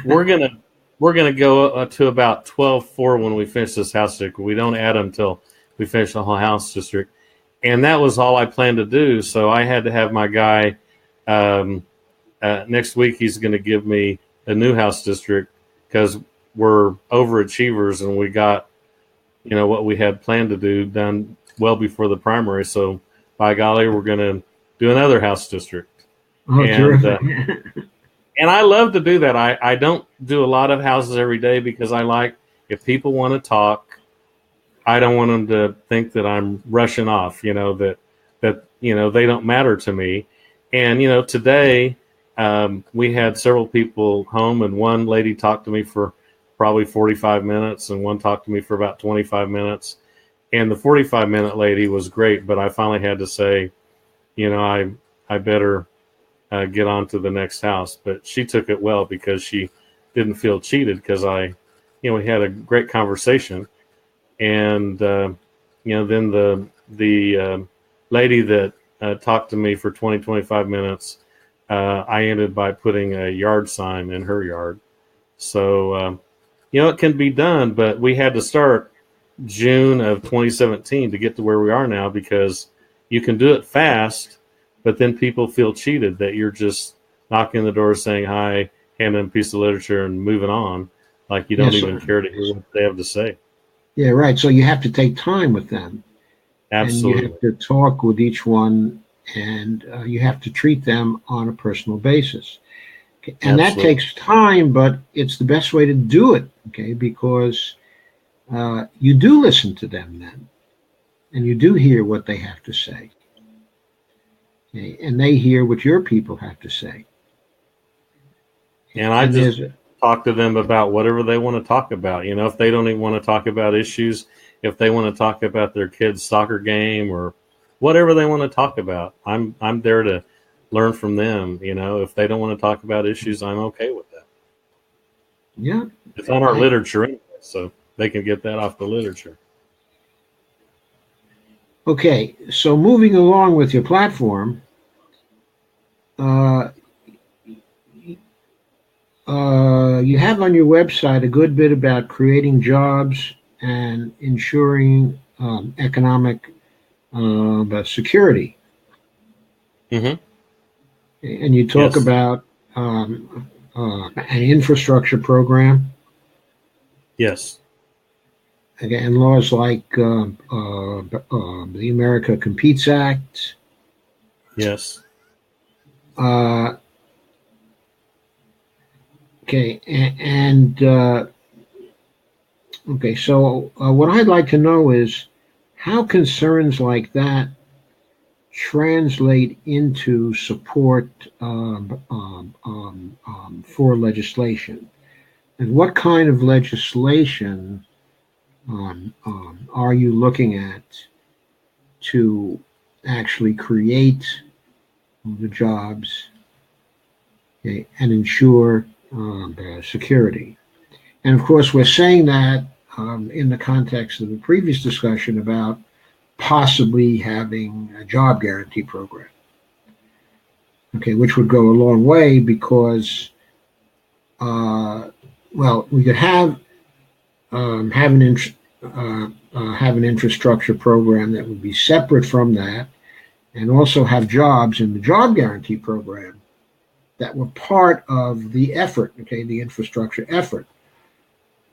B: We're gonna go to about 12:04 when we finish this house district. We don't add them until we finish the whole house district, and that was all I planned to do. So I had to have my guy next week. He's going to give me a new house district because we're overachievers and we got what we had planned to do done well before the primary. So by golly, we're going to do another House district.
A: Oh,
B: And
A: terrific.
B: and I love to do that. I don't do a lot of houses every day because I like, if people want to talk, I don't want them to think that I'm rushing off, that they don't matter to me. And today we had several people home, and one lady talked to me for probably 45 minutes, and one talked to me for about 25 minutes. And the 45-minute lady was great, but I finally had to say, I better get on to the next house. But she took it well because she didn't feel cheated, because we had a great conversation. And then the lady that talked to me for 25 minutes, I ended by putting a yard sign in her yard. So it can be done, but we had to start June of 2017 to get to where we are now, because you can do it fast, but then people feel cheated that you're just knocking the door, saying hi, handing them a piece of literature, and moving on, like you don't
A: Yes,
B: even
A: sir.
B: care to hear what they have to say.
A: Yeah, right. So you have to take time with them, and you have
B: Absolutely.
A: to talk with each one, and you have to treat them on a personal basis. Okay? And that
B: Absolutely.
A: takes time, but it's the best way to do it, okay? Because you do listen to them then, and you do hear what they have to say, okay? And they hear what your people have to say.
B: And I
A: And
B: just
A: there's
B: talk to them about whatever they want to talk about. If they don't even want to talk about issues, if they want to talk about their kid's soccer game or whatever they want to talk about, I'm there to learn from them. If they don't want to talk about issues, I'm okay with that.
A: yeah,
B: It's on our literature anyway, so they can get that off the literature.
A: okay. So moving along with your platform, uh, you have on your website a good bit about creating jobs and ensuring economic security.
B: Mm-hmm.
A: And you talk
B: Yes.
A: about an infrastructure program,
B: Yes.
A: again, laws like the America Competes Act.
B: Yes.
A: Uh, okay, and okay, so what I'd like to know is how concerns like that translate into support for legislation, and what kind of legislation are you looking at to actually create the jobs, okay, and ensure security? And of course, we're saying that in the context of the previous discussion about possibly having a job guarantee program, okay, which would go a long way because, uh, well, we could have an infrastructure program that would be separate from that, and also have jobs in the job guarantee program that were part of the effort, okay, the infrastructure effort.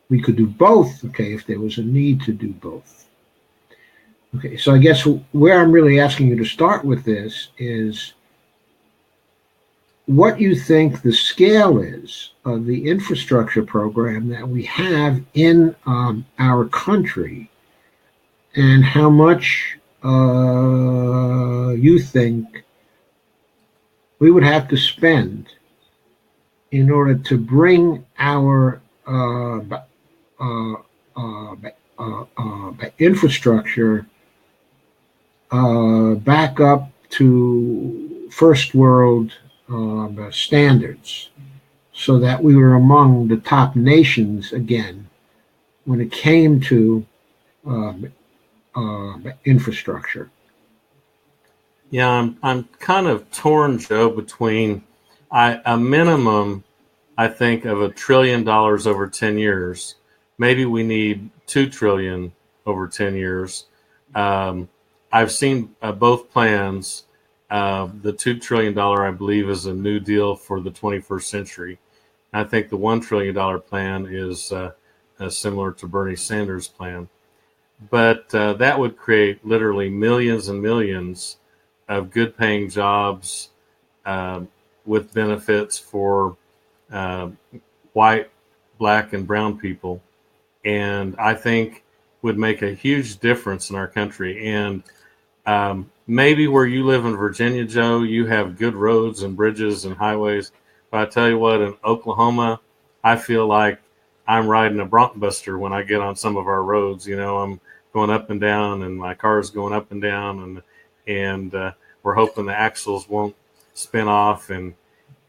A: We could do both, okay, if there was a need to do both. Okay, so I guess where I'm really asking you to start with this is what you think the scale is of the infrastructure program that we have in our country, and how much you think we would have to spend in order to bring our uh, uh, infrastructure back up to first world standards, so that we were among the top nations again when it came to um, infrastructure.
B: Yeah, I'm kind of torn, Joe, between a minimum, I think, of $1 trillion over 10 years. Maybe we need 2 trillion over 10 years. Um, I've seen both plans. The $2 trillion, I believe, is a new deal for the 21st century. I think the $1 trillion plan is similar to Bernie Sanders' plan. but that would create literally millions and millions of good-paying jobs with benefits for white, black, and brown people, and I think would make a huge difference in our country. And maybe where you live in Virginia, Joe, you have good roads and bridges and highways. But I tell you what, in Oklahoma, I feel like I'm riding a Bronkbuster when I get on some of our roads. I'm going up and down, and my car's going up and down, and we're hoping the axles won't spin off.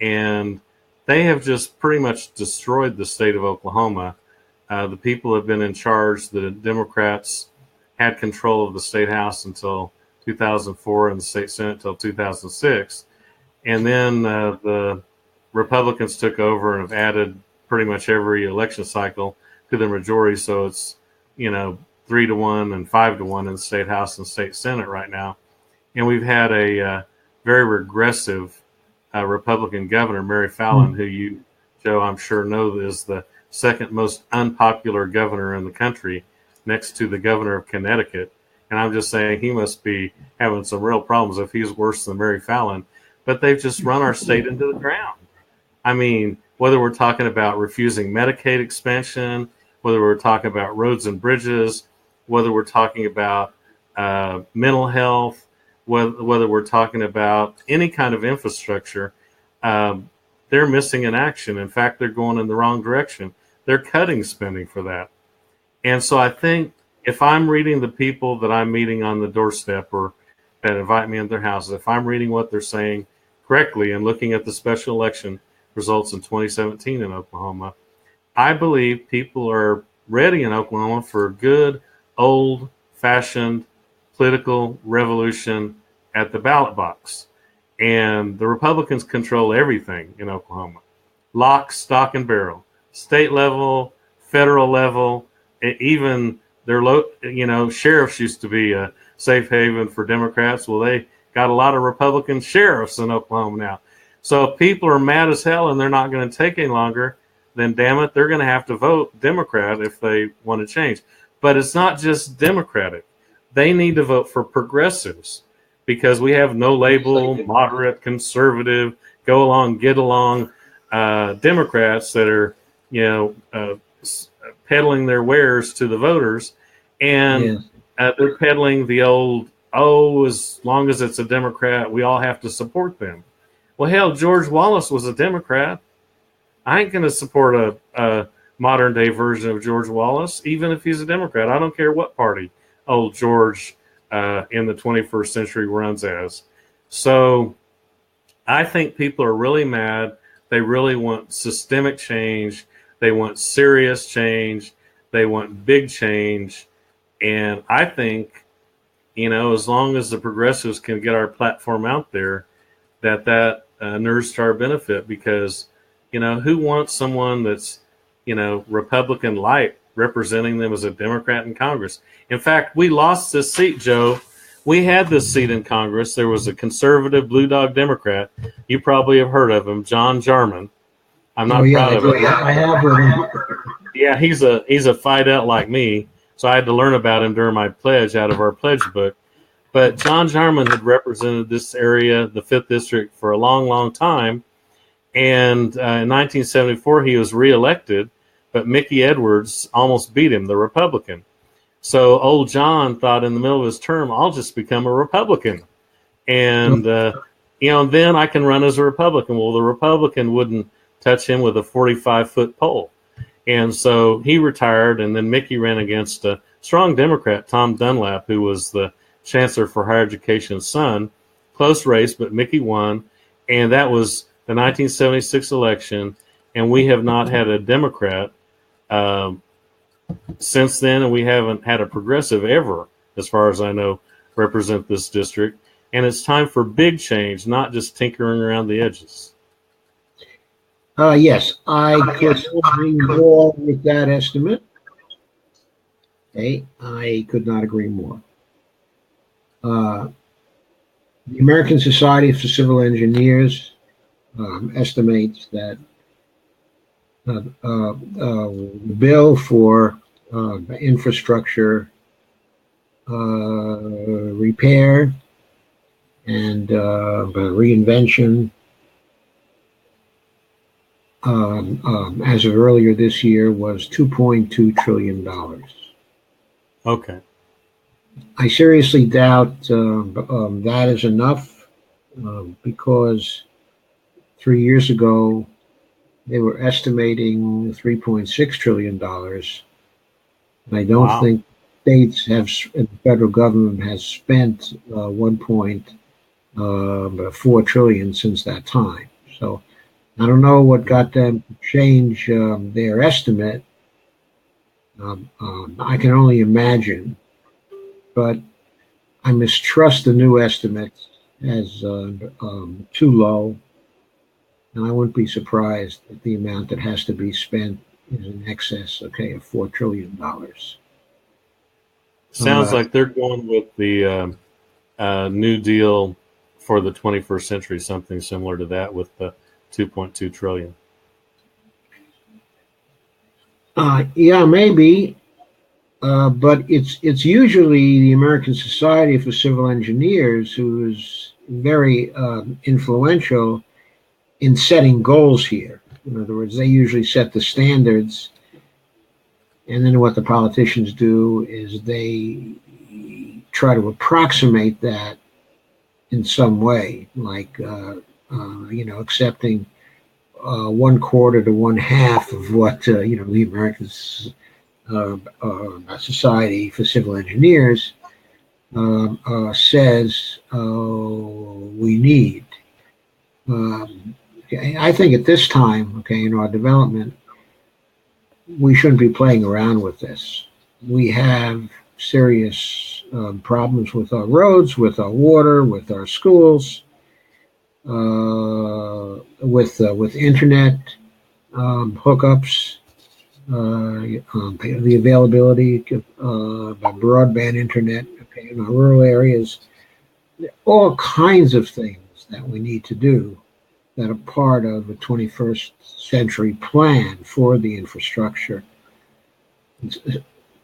B: And they have just pretty much destroyed the state of Oklahoma. The people have been in charge. The Democrats had control of the state house until 2004 and the state senate until 2006. And then the Republicans took over and have added pretty much every election cycle to the majority. So it's, 3-1 and 5-1 in the state house and state senate right now. And we've had a very regressive Republican governor, Mary Fallin, who you, Joe, I'm sure know is the second most unpopular governor in the country, next to the governor of Connecticut. And I'm just saying he must be having some real problems if he's worse than Mary Fallin. But they've just run our state into the ground. I mean, whether we're talking about refusing Medicaid expansion, whether we're talking about roads and bridges, whether we're talking about mental health, whether we're talking about any kind of infrastructure, they're missing in action. In fact, they're going in the wrong direction. They're cutting spending for that. And so I think if I'm reading the people that I'm meeting on the doorstep or that invite me into their houses, if I'm reading what they're saying correctly and looking at the special election results in 2017 in Oklahoma, I believe people are ready in Oklahoma for a good, old-fashioned political revolution at the ballot box. And the Republicans control everything in Oklahoma. Lock, stock, and barrel. State level, federal level, even their sheriffs used to be a safe haven for Democrats. Well, they got a lot of Republican sheriffs in Oklahoma now. So if people are mad as hell and they're not going to take any longer, then damn it, they're going to have to vote Democrat if they want to change. But it's not just Democratic. They need to vote for progressives because we have no label, moderate, conservative, go along, get along Democrats that are, peddling their wares to the voters. And they're peddling the old, as long as it's a Democrat, we all have to support them. Well, hell, George Wallace was a Democrat. I ain't going to support a modern day version of George Wallace, even if he's a Democrat. I don't care what party old George in the 21st century runs as. So I think people are really mad. They really want systemic change. They want serious change. They want big change. And I think, as long as the progressives can get our platform out there, that inures to our benefit because, who wants someone that's, Republican light representing them as a Democrat in Congress? In fact, we lost this seat, Joe. We had this seat in Congress. There was a conservative blue dog Democrat. You probably have heard of him, John Jarman. I'm not proud of him.
A: I have heard him.
B: Yeah, he's a fight-out like me, so I had to learn about him during my pledge out of our pledge book. But John Jarman had represented this area, the 5th District, for a long, long time. And in 1974, he was reelected, but Mickey Edwards almost beat him, the Republican. So old John thought in the middle of his term, I'll just become a Republican. And, then I can run as a Republican. Well, the Republican wouldn't touch him with a 45-foot pole. And so he retired, and then Mickey ran against a strong Democrat, Tom Dunlap, who was the Chancellor for Higher Education's son. Close race, but Mickey won. And that was the 1976 election, and we have not had a Democrat since then, and we haven't had a progressive ever, as far as I know, represent this district. And it's time for big change, not just tinkering around the edges.
A: Yes, I could agree more with that estimate. Okay, I could not agree more. The American Society for Civil Engineers estimates that the bill for infrastructure repair and reinvention as of earlier this year was $2.2 trillion.
B: Okay.
A: I seriously doubt that is enough because 3 years ago they were estimating $3.6 trillion. And I don't
B: Wow.
A: think states have, and the federal government has spent 1.4 trillion since that time. So I don't know what got them to change their estimate. I can only imagine, but I mistrust the new estimates as too low, and I wouldn't be surprised that the amount that has to be spent is in excess, of $4 trillion.
B: Sounds like they're going with the New Deal for the 21st century, something similar to that with the 2.2 trillion.
A: Yeah, maybe. But it's usually the American Society for Civil Engineers who is very influential in setting goals here. In other words, they usually set the standards, and then what the politicians do is they try to approximate that in some way, like accepting 1/4 to 1/2 of what the American Society for Civil Engineers says we need. I think at this time, in our development, we shouldn't be playing around with this. We have serious problems with our roads, with our water, with our schools, with internet hookups, the availability of broadband internet in our rural areas, all kinds of things that we need to do that are part of a 21st century plan for the infrastructure.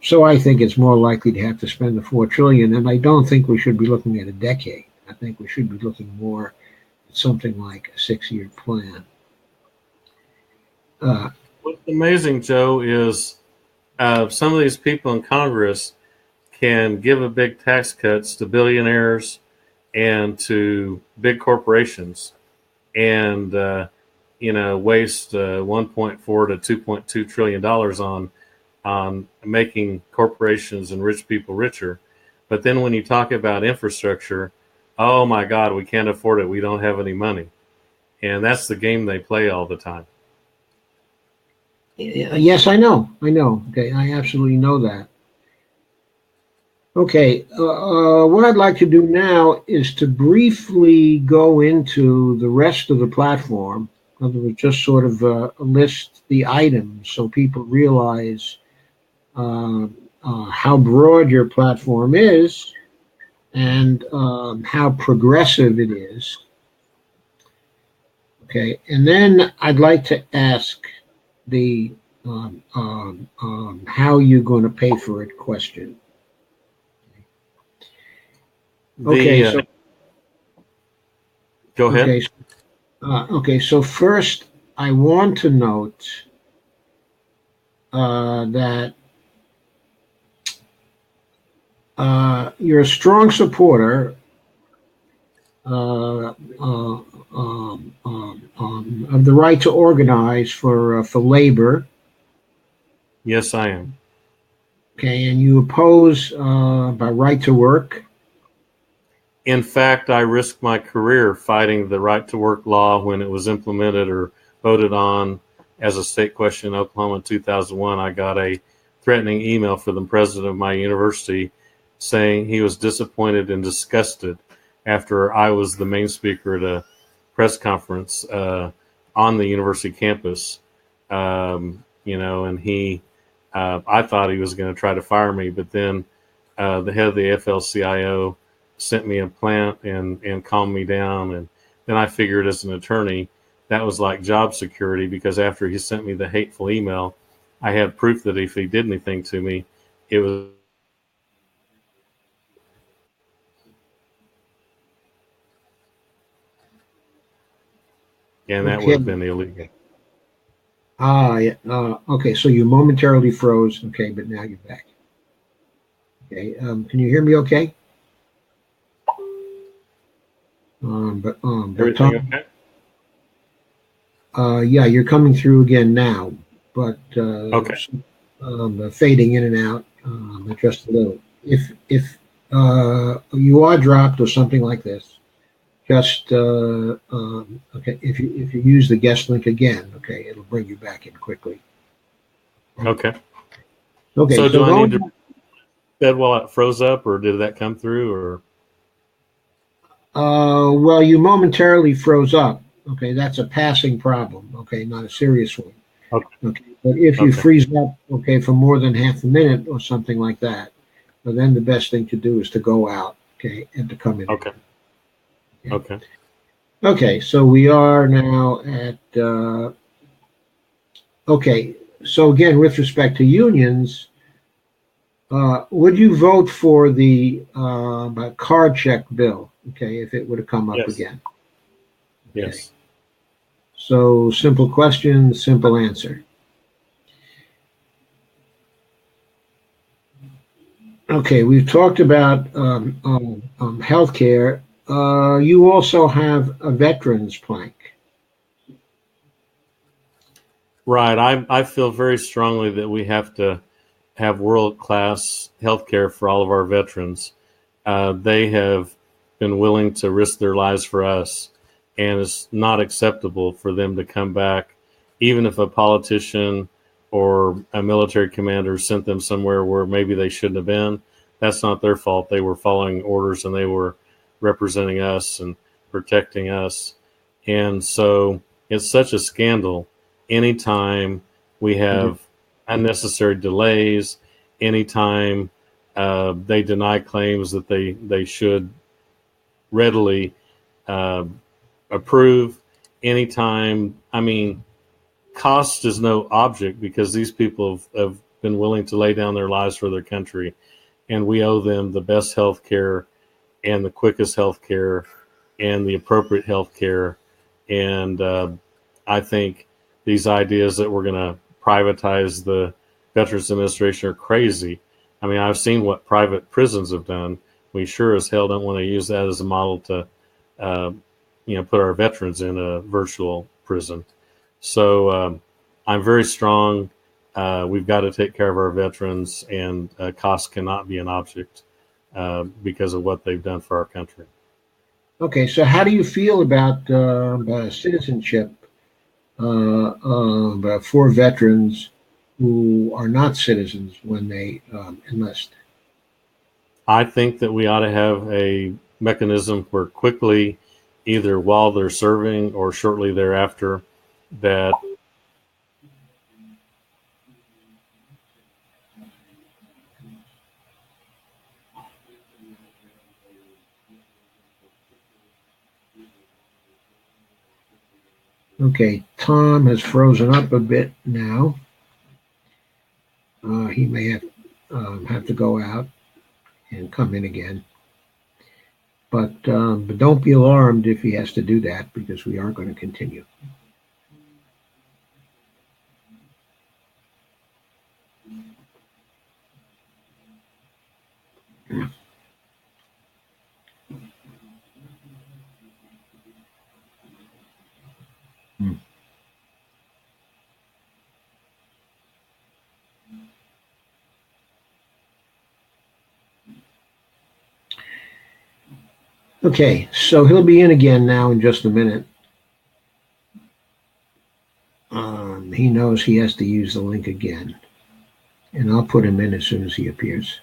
A: So I think it's more likely to have to spend the $4 trillion, and I don't think we should be looking at a decade. I think we should be looking more at something like a 6-year plan.
B: What's amazing, Joe, is some of these people in Congress can give a big tax cuts to billionaires and to big corporations, and waste 1.4 to 2.2 trillion dollars on making corporations and rich people richer. But then when you talk about infrastructure, oh my God, we can't afford it. We don't have any money, and that's the game they play all the time.
A: Yes, I know. Okay, I absolutely know that. Okay, what I'd like to do now is to briefly go into the rest of the platform. In other words, just sort of list the items so people realize how broad your platform is and how progressive it is. Okay, and then I'd like to ask the how you're going to pay for it question. Okay, so
B: go ahead.
A: Okay, so first I want to note that you're a strong supporter of the right to organize for labor.
B: Yes, I am.
A: Okay, and you oppose by right to work.
B: In fact, I risked my career fighting the right to work law when it was implemented or voted on as a state question in Oklahoma in 2001. I got a threatening email from the president of my university saying he was disappointed and disgusted after I was the main speaker at a press conference on the university campus. And he, I thought he was going to try to fire me, but then the head of the AFL-CIO sent me a plant and calmed me down. And then I figured as an attorney, that was like job security, because after he sent me the hateful email, I had proof that if he did anything to me, it was and that would
A: Okay.
B: have been illegal.
A: Yeah. Okay. So you momentarily froze. Okay, but now you're back. Okay. Can you hear me? Okay. But
B: Everything
A: Tom,
B: okay?
A: yeah, you're coming through again now, but
B: Okay.
A: fading in and out, but just a little. If you are dropped or something like this, just okay. If you use the guest link again, okay, it'll bring you back in quickly.
B: Okay.
A: Okay,
B: So
A: so
B: do I need to
A: going.
B: said while it froze up, or did that come through? Or
A: Well, you momentarily froze up. Okay, that's a passing problem. Okay, not a serious one.
B: okay,
A: Okay, but if you
B: okay,
A: freeze up, okay, for more than half a minute or something like that, well, then the best thing to do is to go out, okay, and to come in
B: okay,
A: again. Okay,
B: okay.
A: okay, so we are now at, okay, so again, with respect to unions, would you vote for the card check bill, okay, if it would have come up
B: Yes,
A: again? Okay,
B: yes.
A: so simple question, simple answer. Okay, we've talked about healthcare. You also have a veterans plank.
B: Right. I feel very strongly that we have to have world class healthcare for all of our veterans. They have been willing to risk their lives for us, and it's not acceptable for them to come back, even if a politician or a military commander sent them somewhere where maybe they shouldn't have been. That's not their fault. They were following orders and they were representing us and protecting us. And so it's such a scandal anytime we have unnecessary delays, anytime they deny claims that they should readily uh, approve, anytime. I mean, cost is no object because these people have been willing to lay down their lives for their country, and we owe them the best health care and the quickest health care and the appropriate health care. And I think these ideas that we're going to privatize the Veterans Administration are crazy. I mean, I've seen what private prisons have done. We sure as hell don't want to use that as a model to, uh, put our veterans in a virtual prison. So I'm very strong. We've got to take care of our veterans, and cost cannot be an object because of what they've done for our country.
A: Okay, so how do you feel about citizenship for veterans who are not citizens when they enlist?
B: I think that we ought to have a mechanism where quickly, either while they're serving or shortly thereafter, that
A: Okay, Tom has frozen up a bit now. He may have to go out and come in again. But don't be alarmed if he has to do that because we are going to continue. Hmm. Okay, so he'll be in again now in just a minute. He knows he has to use the link again, and I'll put him in as soon as he appears.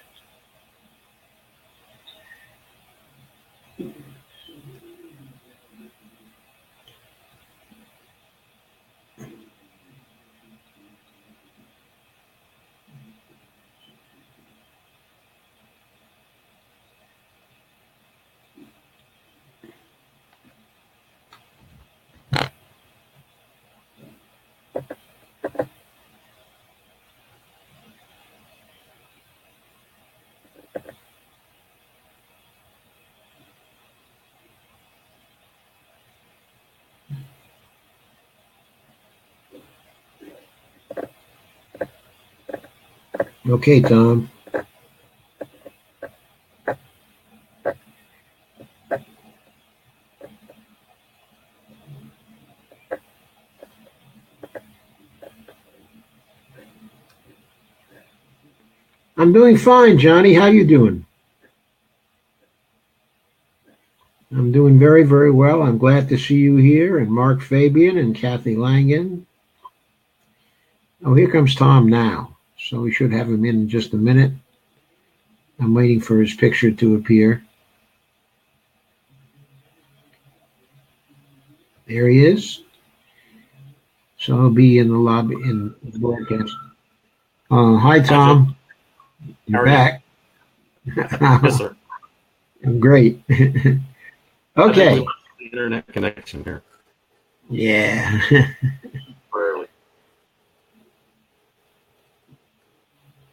A: Okay, Tom. I'm doing fine, Johnny. How you doing? I'm doing very, very well. I'm glad to see you here, and Mark Fabian and Kathy Langen. Oh, here comes Tom now. So we should have him in just a minute. I'm waiting for his picture to appear. There he is. So he'll be in the lobby in the broadcast. Hi, Tom. You're back.
B: Yes, sir.
A: I'm great. Okay.
B: The internet connection here.
A: Yeah.
B: Rarely.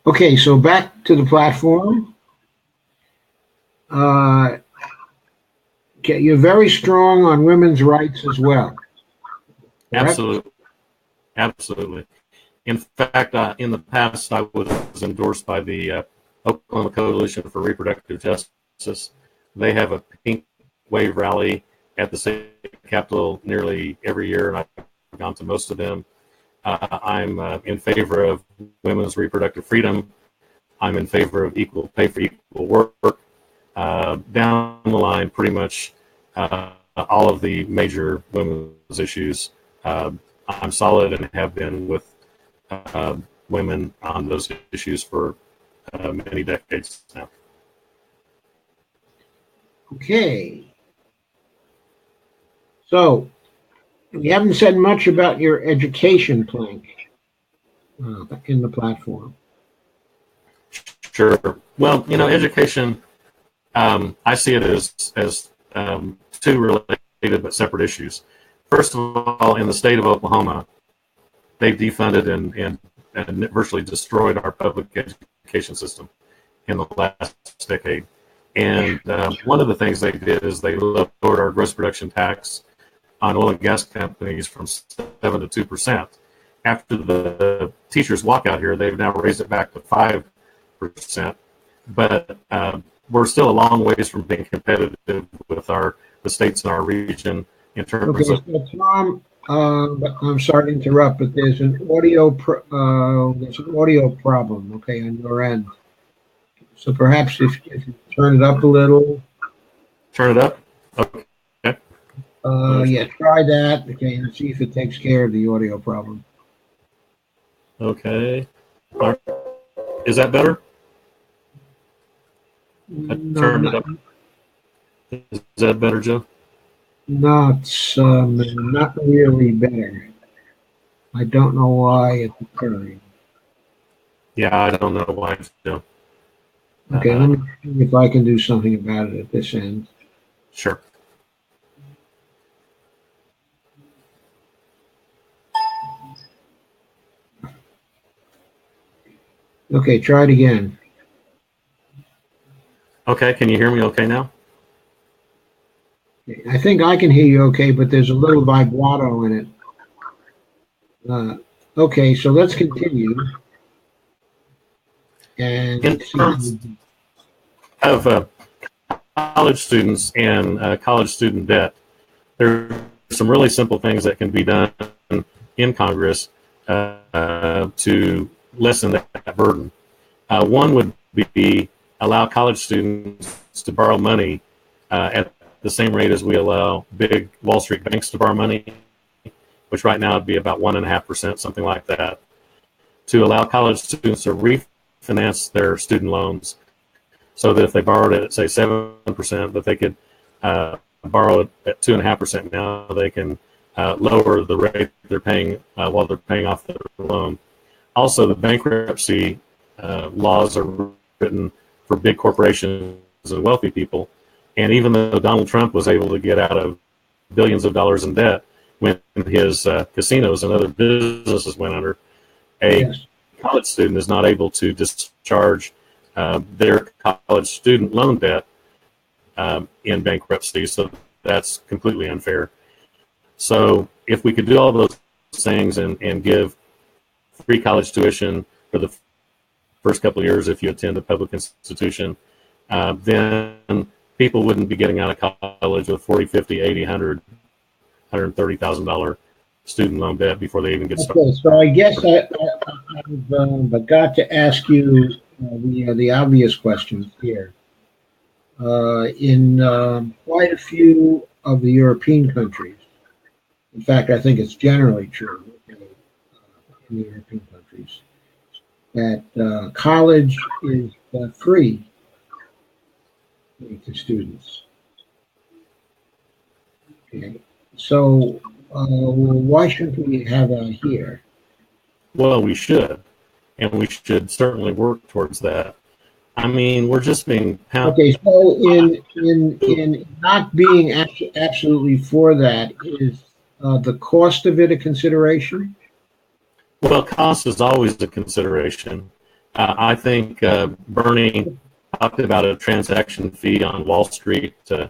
A: Okay, so back to the platform. Okay, you're very strong on women's rights as well. Correct?
B: Absolutely. Absolutely. In fact, in the past, I was endorsed by the Oklahoma Coalition for Reproductive Justice. They have a pink wave rally at the state capitol nearly every year, and I've gone to most of them. I'm in favor of women's reproductive freedom. I'm in favor of equal pay for equal work. Down the line, pretty much all of the major women's issues. I'm solid and have been with women on those issues for many decades now.
A: Okay. So, we haven't said much about your education plank in the platform.
B: Sure. Well, education, I see it as two related but separate issues. First of all, in the state of Oklahoma, they've defunded and virtually destroyed our public education system in the last decade. And one of the things they did is they lowered our gross production tax on oil and gas companies from 7% to 2%. After the teachers walkout here, they've now raised it back to 5%. But we're still a long ways from being competitive with the states in our region in terms of.
A: So Tom, I'm sorry to interrupt, but there's an audio problem. Okay, on your end. So perhaps if you turn it up a little.
B: Turn it up. Okay.
A: Yeah, try that. Okay, and see if it takes care of the audio problem.
B: Okay. Is that better? Turn it up. Is that better, Joe?
A: Not really better. I don't know why it's occurring.
B: Yeah, I don't know why, Joe.
A: Okay, let me see if I can do something about it at this end.
B: Sure.
A: Okay, try it again.
B: Okay, can you hear me okay now?
A: I think I can hear you okay, but there's a little vibrato in it. Okay, so let's continue. And
B: in terms of college students and college student debt, there are some really simple things that can be done in Congress to lessen that burden. One would be allow college students to borrow money at the same rate as we allow big Wall Street banks to borrow money, which right now would be about 1.5%, something like that, to allow college students to refinance their student loans so that if they borrowed it at, say, 7%, that they could borrow it at 2.5% now, they can lower the rate they're paying while they're paying off their loan. Also, the bankruptcy laws are written for big corporations and wealthy people. And even though Donald Trump was able to get out of billions of dollars in debt when his casinos and other businesses went under, a college student is not able to discharge their college student loan debt in bankruptcy. So that's completely unfair. So if we could do all those things and give free college tuition for the first couple of years if you attend a public institution, then people wouldn't be getting out of college with 40, 50, 80, 100, $130,000 student loan debt before they even get started.
A: Okay, so I guess I've got to ask you the obvious questions here. In quite a few of the European countries, in fact, I think it's generally true in the European countries, that college is free to students. Okay, so why shouldn't we have that here?
B: Well, we should, and we should certainly work towards that. I mean, we're just being pounded.
A: Okay, so in not being absolutely for that, is the cost of it a consideration?
B: Well, cost is always a consideration. I think Bernie talked about a transaction fee on Wall Street to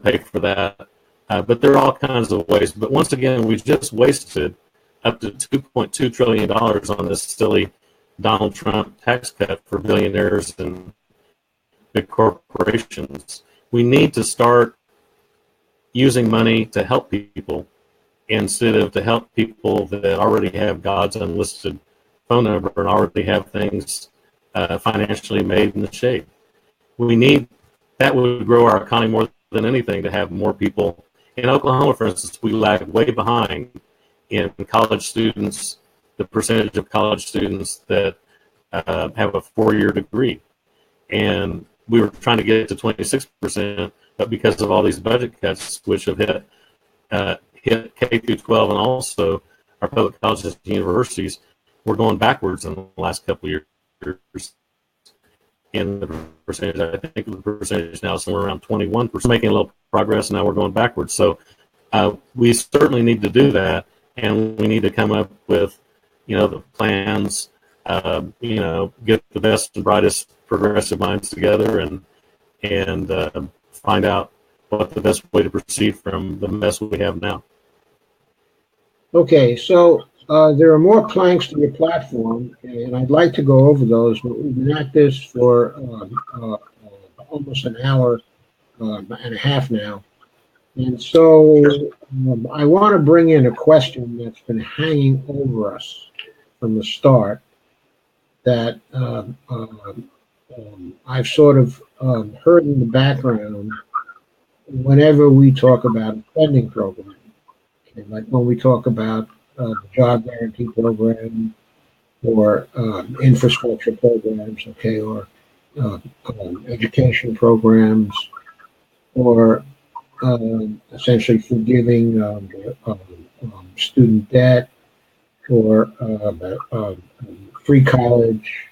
B: pay for that. But there are all kinds of ways. But once again, we just wasted up to $2.2 trillion on this silly Donald Trump tax cut for billionaires and big corporations. We need to start using money to help people instead of to help people that already have God's unlisted phone number and already have things financially made in the shade. We need, that would grow our economy more than anything, to have more people. In Oklahoma, for instance, we lag way behind in college students, the percentage of college students that have a 4-year degree. And we were trying to get to 26%, but because of all these budget cuts, which have hit K through 12 and also our public colleges and universities, we're going backwards in the last couple of years. In the percentage, I think the percentage now is somewhere around 21%, making a little progress. Now we're going backwards. So we certainly need to do that, and we need to come up with, the plans. Get the best and brightest progressive minds together and find out what the best way to proceed from the mess we have now.
A: Okay, so there are more planks to your platform, and I'd like to go over those, but we've been at this for almost an hour and a half now. And so I want to bring in a question that's been hanging over us from the start that I've sort of heard in the background whenever we talk about a spending program. Okay, like when we talk about the job guarantee program or infrastructure programs, okay, or education programs, or essentially forgiving student debt, or free college.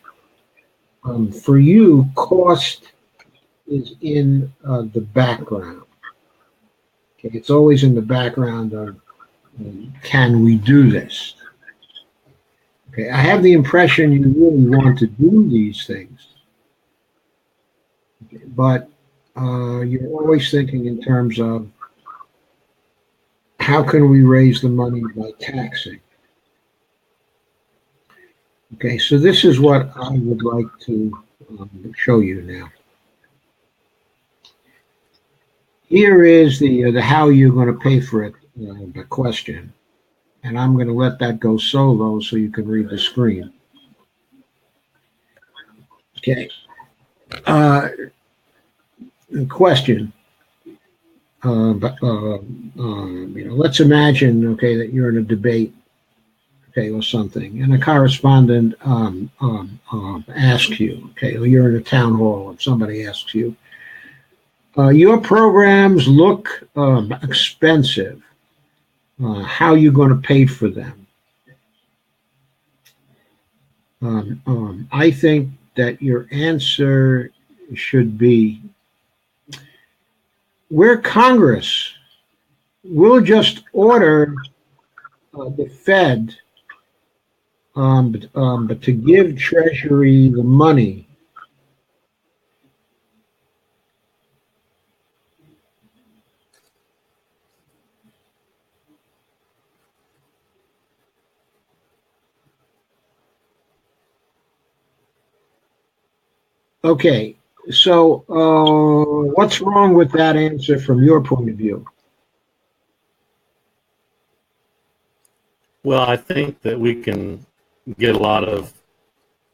A: For you, cost is in the background. Okay, it's always in the background of, can we do this? Okay, I have the impression you really want to do these things, okay, but you're always thinking in terms of how can we raise the money by taxing? Okay, so this is what I would like to show you now. Here is the how you're going to pay for it the question, and I'm going to let that go solo so you can read the screen. Okay. Question. Let's imagine, okay, that you're in a debate, okay, or something, and a correspondent asks you, okay, or you're in a town hall and somebody asks you, your programs look expensive. How are you going to pay for them? I think that your answer should be, we're Congress. We'll just order the Fed but to give Treasury the money. Okay, so what's wrong with that answer from your point of view?
B: Well, I think that we can get a lot of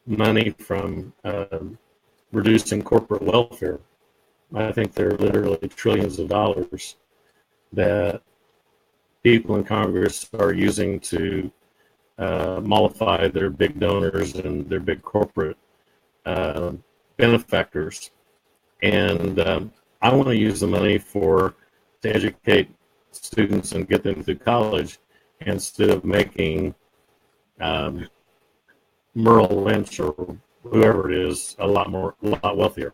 B: money from reducing corporate welfare. I think there are literally trillions of dollars that people in Congress are using to mollify their big donors and their big corporate uh, benefactors. And I want to use the money to educate students and get them through college instead of making um, Merrill Lynch or whoever it is a lot wealthier.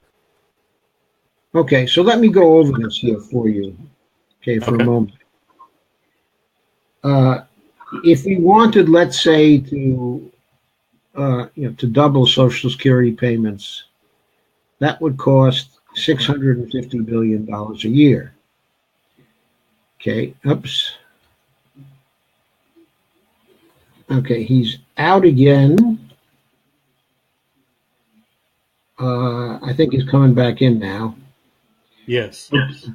A: Okay, so let me go over this here for you, okay, for a
B: Okay.
A: moment. If we wanted, let's say, to double Social Security payments, that would cost $650 billion a year. Okay, oops. Okay, he's out again. I think he's coming back in now.
B: Yes.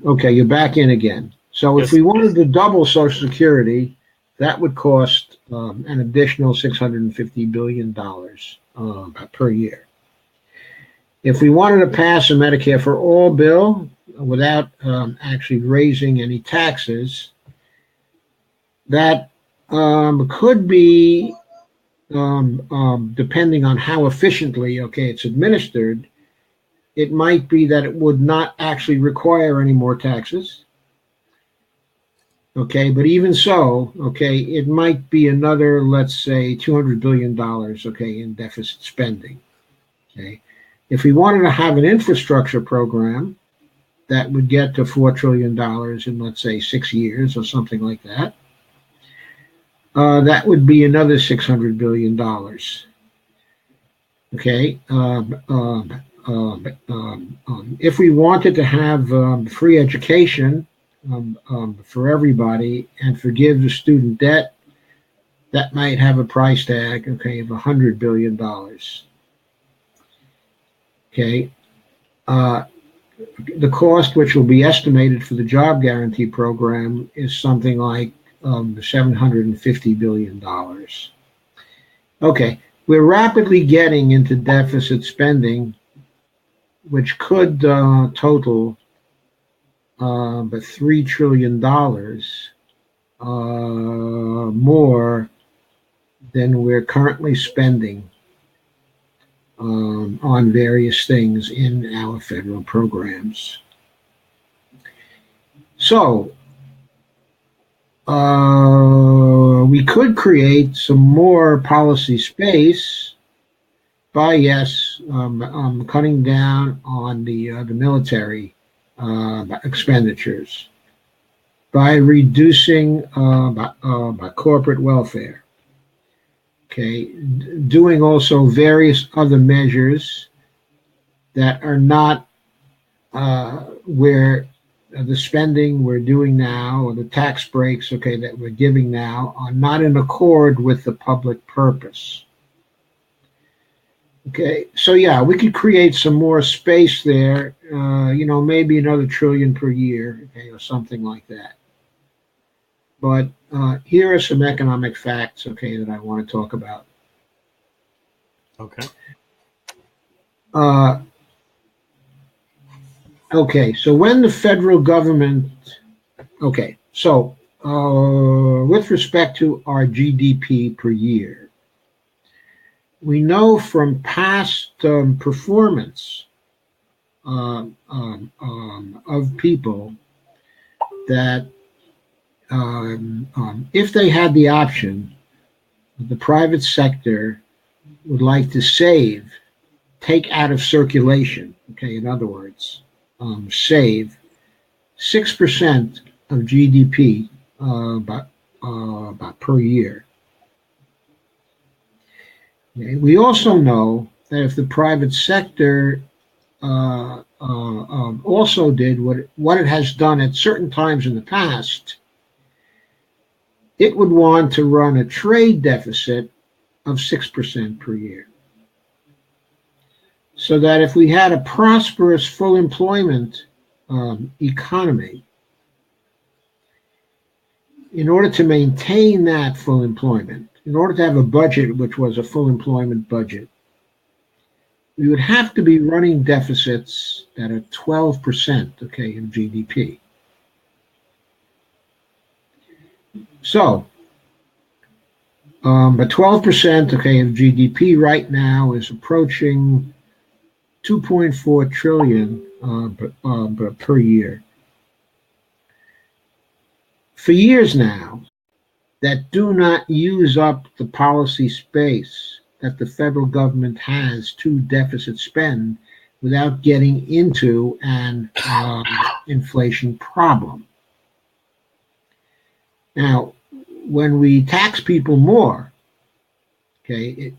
A: Okay, you're back in again. So if
B: Yes.
A: we wanted to double Social Security, that would cost an additional $650 billion per year. If we wanted to pass a Medicare for All bill without actually raising any taxes, that could be, depending on how efficiently, okay, it's administered, it might be that it would not actually require any more taxes. Okay, but even so, okay, it might be another, let's say, $200 billion, okay, in deficit spending. Okay, if we wanted to have an infrastructure program that would get to $4 trillion in, let's say, 6 years or something like that, that would be another $600 billion. Okay, if we wanted to have free education for everybody and forgive the student debt, that might have a price tag, okay, of $100 billion. Okay, the cost, which will be estimated for the job guarantee program, is something like $750 billion. Okay, we're rapidly getting into deficit spending, which could total but $3 trillion more than we're currently spending on various things in our federal programs. So we could create some more policy space by, yes, cutting down on the military expenditures, by reducing by corporate welfare. Okay, doing also various other measures that are not where the spending we're doing now or the tax breaks, okay, that we're giving now are not in accord with the public purpose. Okay, so yeah, we could create some more space there, maybe another trillion per year, okay, or something like that. But here are some economic facts, okay, that I want to talk about.
B: Okay.
A: Okay, so when the federal government, okay, so with respect to our GDP per year, we know from past performance of people that if they had the option, the private sector would like to take out of circulation, okay, in other words, save 6% of GDP about per year. Okay. We also know that if the private sector also did what it has done at certain times in the past, it would want to run a trade deficit of 6% per year. So that if we had a prosperous full employment economy, in order to maintain that full employment, in order to have a budget which was a full employment budget, we would have to be running deficits that are 12%, okay, in GDP. So, but 12%, okay, of GDP right now is approaching 2.4 trillion per year. For years now, that do not use up the policy space that the federal government has to deficit spend without getting into an inflation problem. Now, when we tax people more, okay,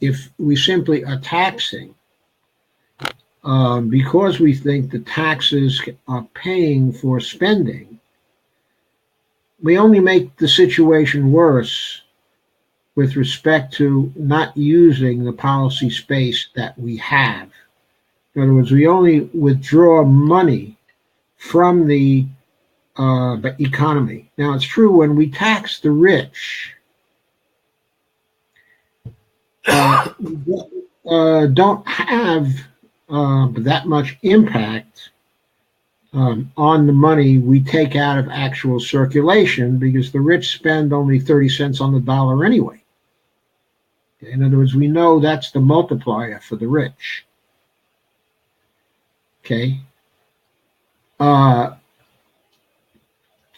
A: if we simply are taxing because we think the taxes are paying for spending, we only make the situation worse with respect to not using the policy space that we have. In other words, we only withdraw money from the economy. Now, it's true when we tax the rich, don't have that much impact on the money we take out of actual circulation, because the rich spend only 30 cents on the dollar anyway. In other words, we know that's the multiplier for the rich. Okay.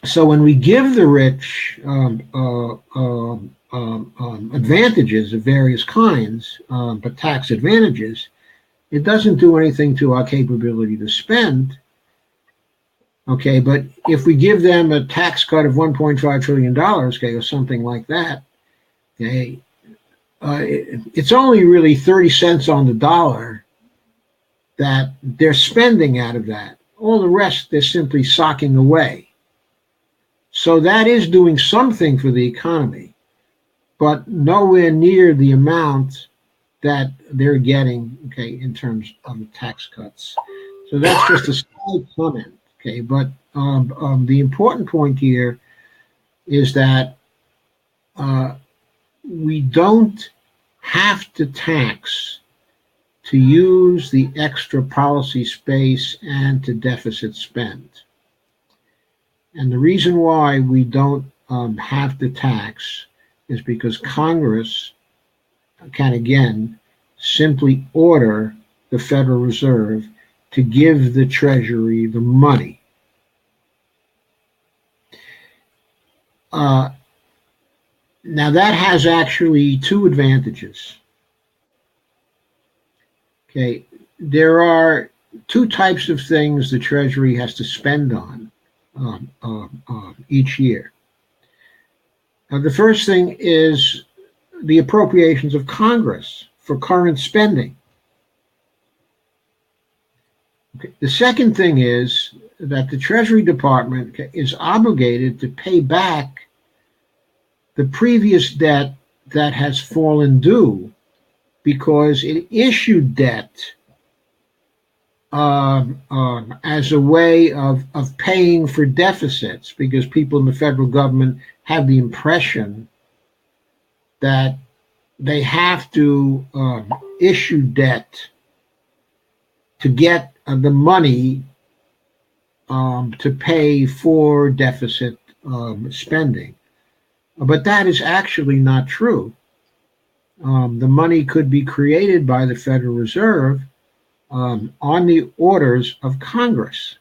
A: So when we give the rich advantages of various kinds, but tax advantages, it doesn't do anything to our capability to spend. Okay, but if we give them a tax cut of $1.5 trillion, okay, or something like that, okay, it's only really 30 cents on the dollar that they're spending out of that. All the rest, they're simply socking away. So that is doing something for the economy, but nowhere near the amount that they're getting, okay, in terms of the tax cuts. So that's just a slight comment, okay, but the important point here is that we don't have to tax to use the extra policy space and to deficit spend. And the reason why we don't have to tax is because Congress can, again, simply order the Federal Reserve to give the Treasury the money. Now, that has actually two advantages. Okay, there are two types of things the Treasury has to spend on each year. The first thing is the appropriations of Congress for current spending. Okay. The second thing is that the Treasury Department is obligated to pay back the previous debt that has fallen due because it issued debt as a way of paying for deficits, because people in the federal government have the impression that they have to issue debt to get the money to pay for deficit spending. But that is actually not true. The money could be created by the Federal Reserve on the orders of Congress.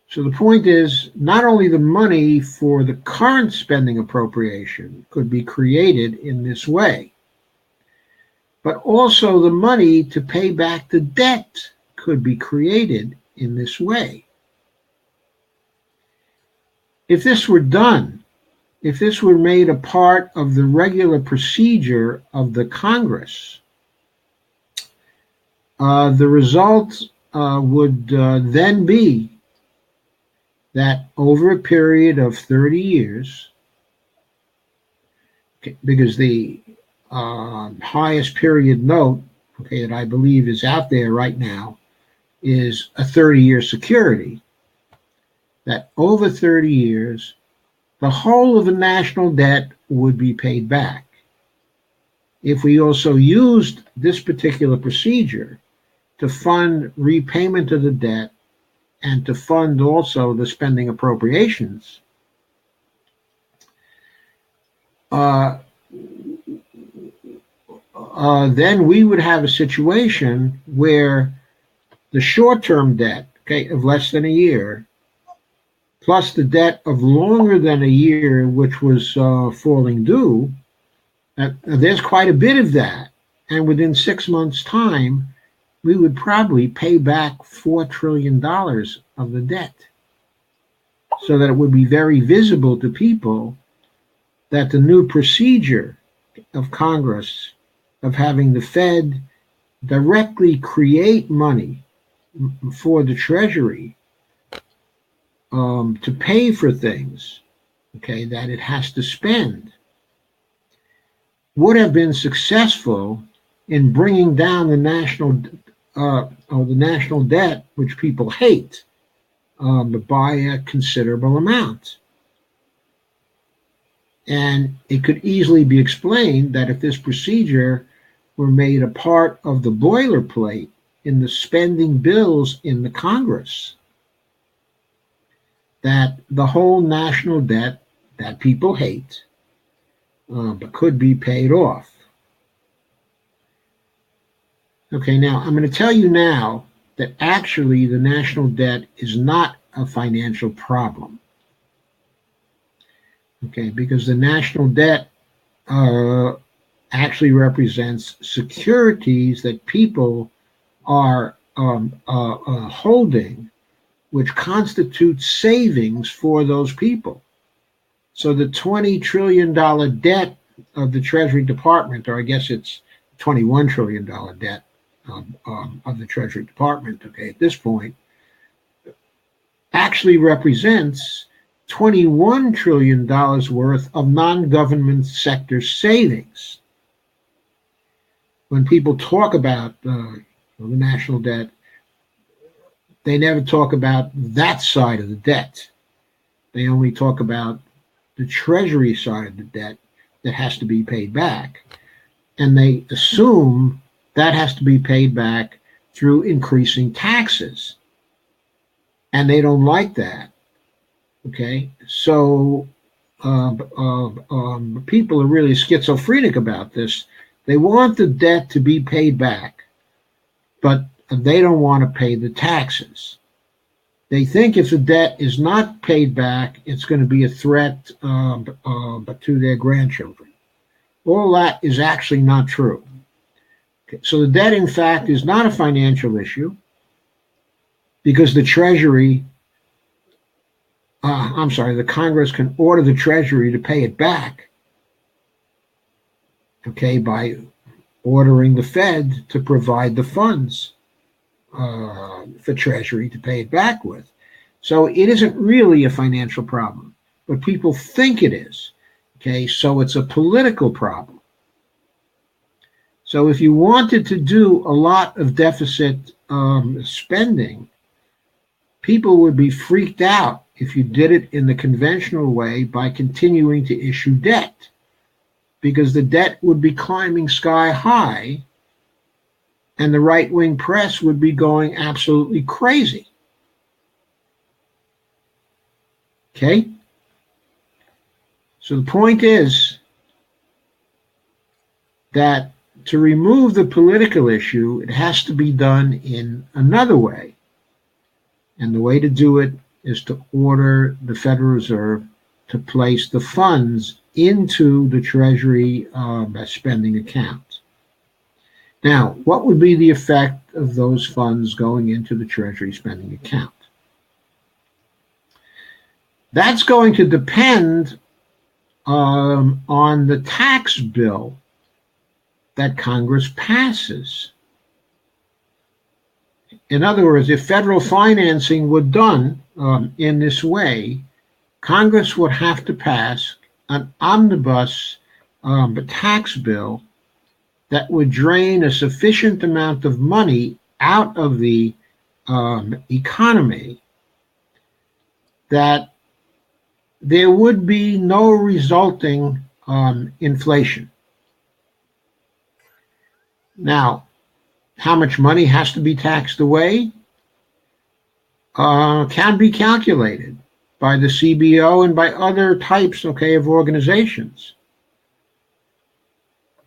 A: So the point is, not only the money for the current spending appropriation could be created in this way, but also the money to pay back the debt could be created in this way. If this were done, if this were made a part of the regular procedure of the Congress, the result would then be that over a period of 30 years, because the highest period note okay, that I believe is out there right now is a 30-year security, that over 30 years, the whole of the national debt would be paid back. If we also used this particular procedure to fund repayment of the debt and to fund also the spending appropriations, then we would have a situation where the short-term debt, okay, of less than a year, plus the debt of longer than a year, which was falling due, there's quite a bit of that. And within 6 months' time, we would probably pay back $4 trillion of the debt, so that it would be very visible to people that the new procedure of Congress of having the Fed directly create money for the Treasury to pay for things, okay, that it has to spend, would have been successful in bringing down the national debt, which people hate, by a considerable amount. And it could easily be explained that if this procedure were made a part of the boilerplate in the spending bills in the Congress, that the whole national debt that people hate but could be paid off. Okay, now I'm going to tell you now that actually the national debt is not a financial problem. Okay, because the national debt actually represents securities that people are holding, which constitutes savings for those people. So the $20 trillion debt of the Treasury Department, or I guess it's $21 trillion debt of the Treasury Department, okay, at this point, actually represents $21 trillion worth of non-government sector savings. When people talk about the national debt, they never talk about that side of the debt. They only talk about the Treasury side of the debt that has to be paid back. And they assume that has to be paid back through increasing taxes. And they don't like that. Okay, so people are really schizophrenic about this. They want the debt to be paid back, but they don't want to pay the taxes. They think if the debt is not paid back, it's going to be a threat to their grandchildren. All that is actually not true. Okay, so the debt, in fact, is not a financial issue because the Treasury the Congress can order the Treasury to pay it back, okay, by ordering the Fed to provide the funds for Treasury to pay it back with. So it isn't really a financial problem, but people think it is, okay, so it's a political problem. So if you wanted to do a lot of deficit spending, people would be freaked out if you did it in the conventional way by continuing to issue debt, because the debt would be climbing sky high and the right-wing press would be going absolutely crazy. Okay? So the point is that to remove the political issue, it has to be done in another way. And the way to do it is to order the Federal Reserve to place the funds into the Treasury spending account. Now, what would be the effect of those funds going into the Treasury spending account? That's going to depend on the tax bill that Congress passes. In other words, if federal financing were done in this way, Congress would have to pass an omnibus tax bill that would drain a sufficient amount of money out of the economy that there would be no resulting inflation. Now, how much money has to be taxed away can be calculated by the CBO and by other types, of organizations.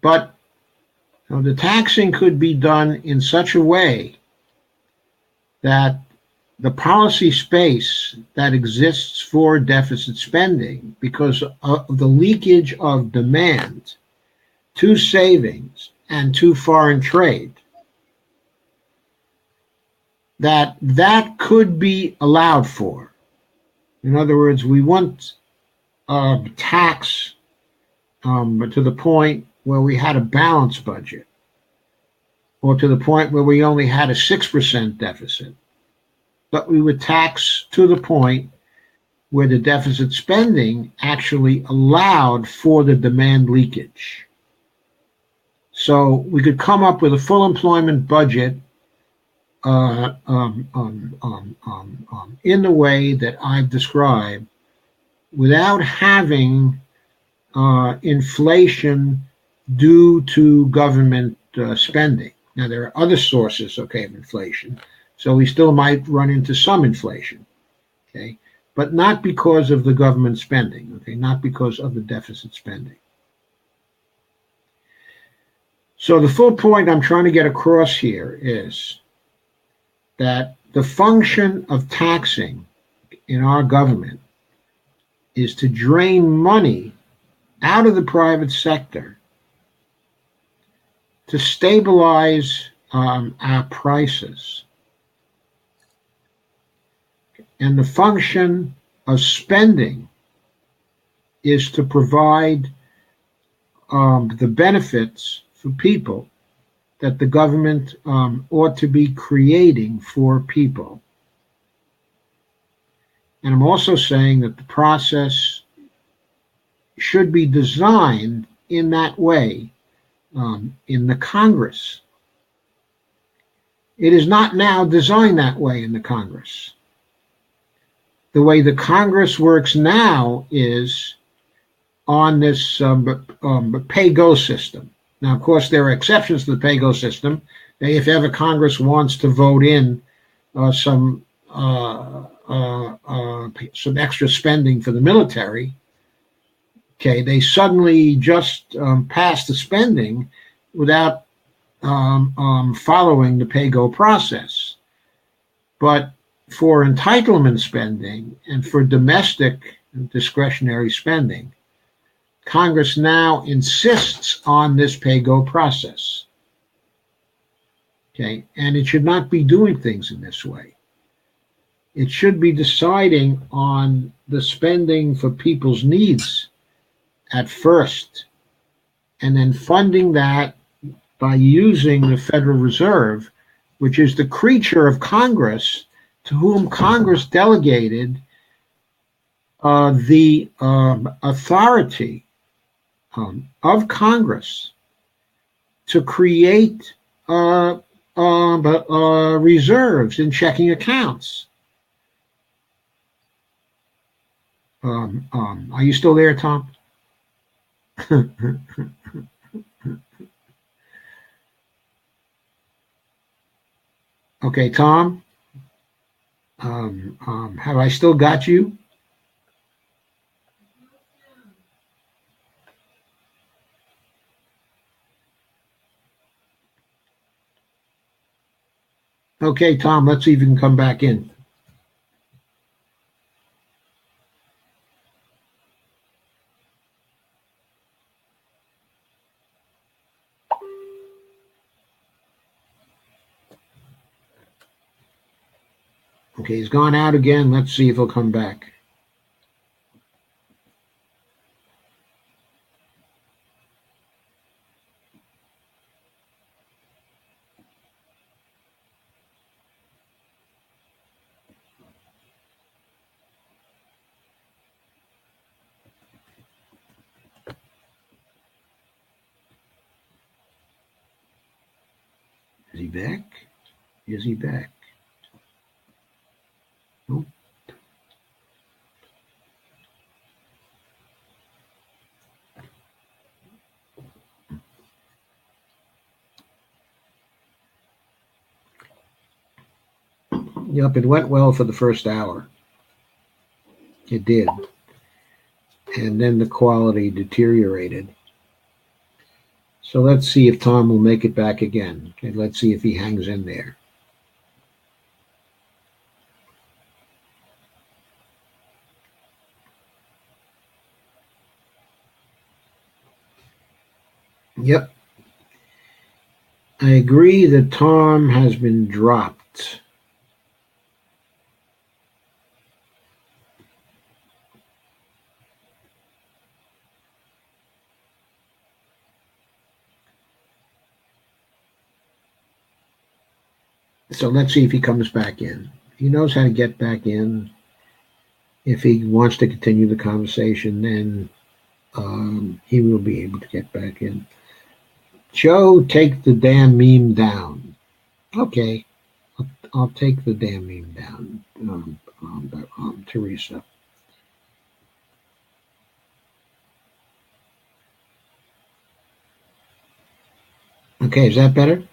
A: But the taxing could be done in such a way that the policy space that exists for deficit spending, because of the leakage of demand to savings and to foreign trade, that could be allowed for. In other words, we want tax to the point where we had a balanced budget, or to the point where we only had a 6% deficit. But we would tax to the point where the deficit spending actually allowed for the demand leakage. So we could come up with a full employment budget in the way that I've described, without having inflation due to government spending. Now, there are other sources, of inflation, so we still might run into some inflation, but not because of the government spending, not because of the deficit spending. So the full point I'm trying to get across here is that the function of taxing in our government is to drain money out of the private sector to stabilize our prices. And the function of spending is to provide the benefits for people that the government ought to be creating for people. And I'm also saying that the process should be designed in that way in the Congress. It is not now designed that way in the Congress. The way the Congress works now is on this pay-go system. Now, of course, there are exceptions to the pay-go system. If ever Congress wants to vote in some extra spending for the military, they suddenly just pass the spending without following the pay-go process. But for entitlement spending and for domestic discretionary spending, Congress now insists on this pay-go process. And it should not be doing things in this way. It should be deciding on the spending for people's needs at first, and then funding that by using the Federal Reserve, which is the creature of Congress, to whom Congress delegated the authority of Congress to create reserves in checking accounts. Are you still there, Tom? Okay, Tom. Have I still got you? Okay, Tom, let's see if you can come back in. Okay, he's gone out again. Let's see if he'll come back. Is he back? Is he back? Nope. Yep, it went well for the first hour. It did. And then the quality deteriorated. So let's see if Tom will make it back again. Okay, let's see if he hangs in there. Yep. I agree that Tom has been dropped. So let's see if he comes back in. He knows how to get back in. If he wants to continue the conversation, then he will be able to get back in. Joe, take the damn meme down. Okay, I'll take the damn meme down, Teresa. Okay, is that better?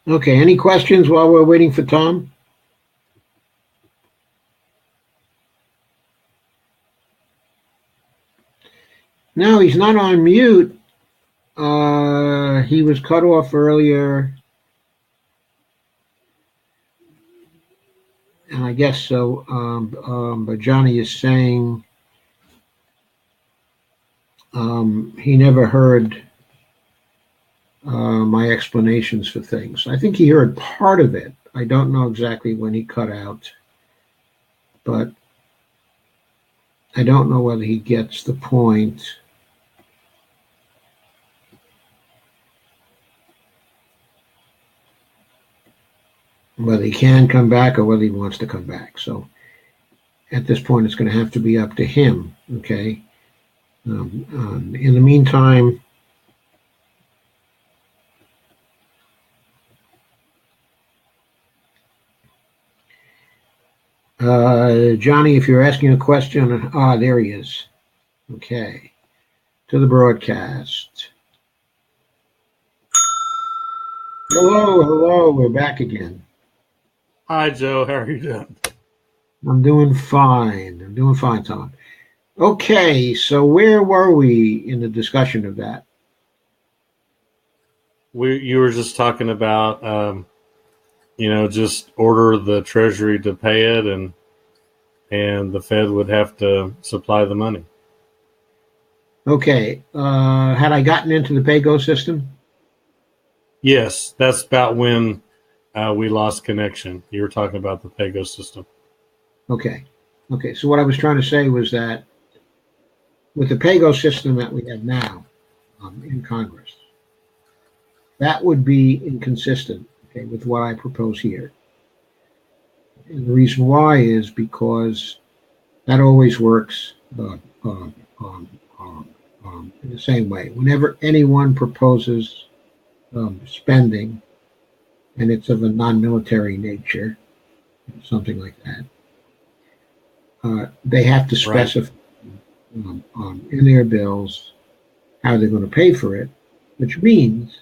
A: Okay, any questions while we're waiting for Tom? No, he's not on mute. He was cut off earlier. And I guess so. But Johnny is saying he never heard my explanations for things. I think he heard part of it. I don't know exactly when he cut out, but I don't know whether he gets the point. Whether he can come back or whether he wants to come back. So at this point, it's going to have to be up to him. Okay. In the meantime, Johnny, if you're asking a question, there he is. Okay. To the broadcast. Hello, we're back again.
B: Hi, Joe. How are you doing?
A: I'm doing fine, Tom. Okay, so where were we in the discussion of that?
B: You were just talking about, just order the Treasury to pay it, and the Fed would have to supply the money.
A: Okay, had I gotten into the PAYGO system?
B: Yes, that's about when we lost connection. You were talking about the PAYGO system.
A: Okay. So what I was trying to say was that with the PAYGO system that we have now in Congress, that would be inconsistent, okay, with what I propose here. And the reason why is because that always works in the same way. Whenever anyone proposes spending, and it's of a non-military nature, something like that, they have to specify in their bills how they're going to pay for it, which means,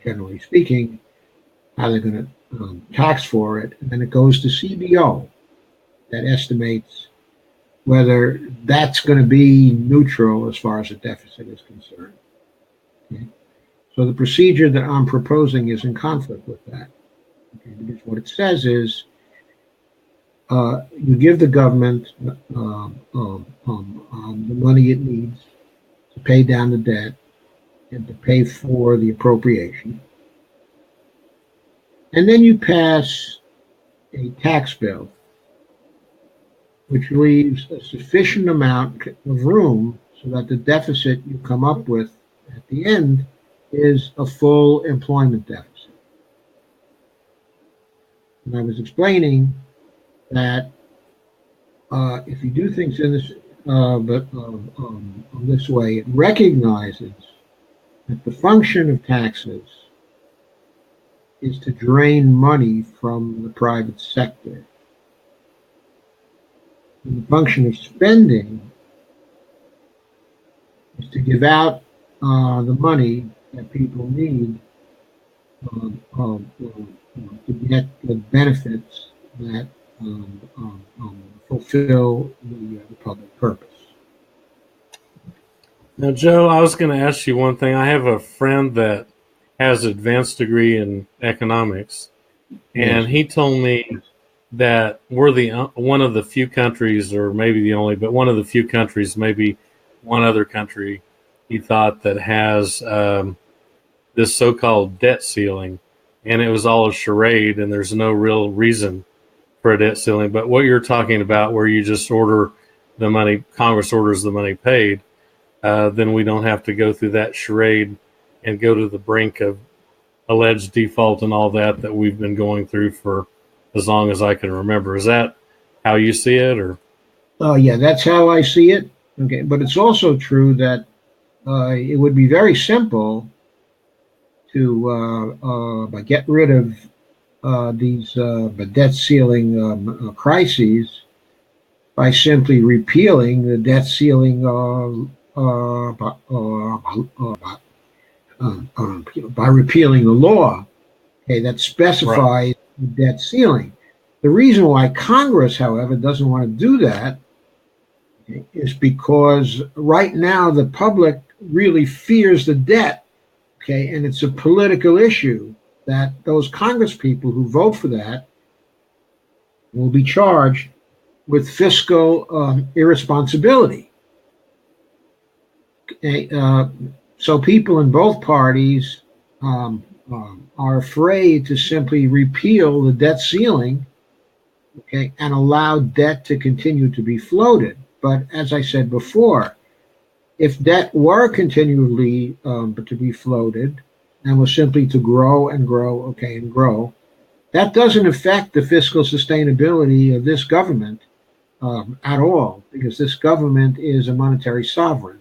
A: generally speaking, how they're going to tax for it, and then it goes to CBO that estimates whether that's going to be neutral as far as the deficit is concerned. Okay? So the procedure that I'm proposing is in conflict with that. Okay? Because what it says is you give the government the money it needs to pay down the debt and to pay for the appropriation. And then you pass a tax bill, which leaves a sufficient amount of room so that the deficit you come up with at the end is a full employment deficit. And I was explaining that if you do things in this, this way, it recognizes that the function of taxes is to drain money from the private sector. And the function of spending is to give out the money that people need to get the benefits that fulfill the public purpose.
B: Now, Joe, I was going to ask you one thing. I have a friend that has an advanced degree in economics, and he told me that we're one of the few countries, or maybe the only, but one of the few countries, maybe one other country, he thought, that has this so-called debt ceiling, and it was all a charade, and there's no real reason for a debt ceiling. But what you're talking about, where you just order the money, Congress orders the money paid, then we don't have to go through that charade and go to the brink of alleged default and all that we've been going through for as long as I can remember. Is that how you see it, or?
A: Oh, yeah, that's how I see it. Okay, but it's also true that it would be very simple to get rid of these debt ceiling crises by simply repealing the debt ceiling by repealing the law, okay, that specifies the debt ceiling. The reason why Congress, however, doesn't want to do that is because right now the public really fears the debt, okay, and it's a political issue that those Congress people who vote for that will be charged with fiscal irresponsibility. Okay, so people in both parties are afraid to simply repeal the debt ceiling, okay, and allow debt to continue to be floated. But as I said before, if debt were continually to be floated and was simply to grow and grow, okay, and grow, that doesn't affect the fiscal sustainability of this government at all, because this government is a monetary sovereign,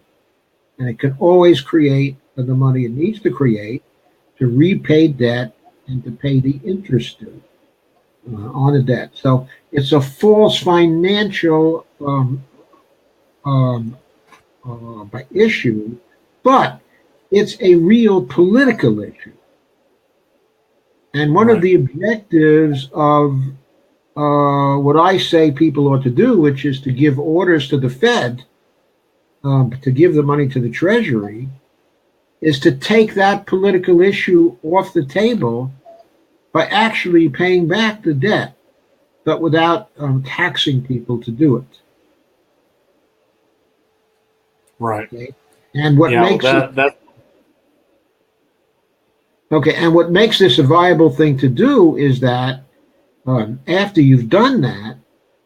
A: and it can always create the money it needs to create to repay debt and to pay the interest due on the debt. So it's a false financial issue, but it's a real political issue. And one of the objectives of what I say people ought to do, which is to give orders to the Fed to give the money to the Treasury, is to take that political issue off the table by actually paying back the debt, but without taxing people to do it.
B: Right.
A: Okay? And what makes and what makes this a viable thing to do is that after you've done that,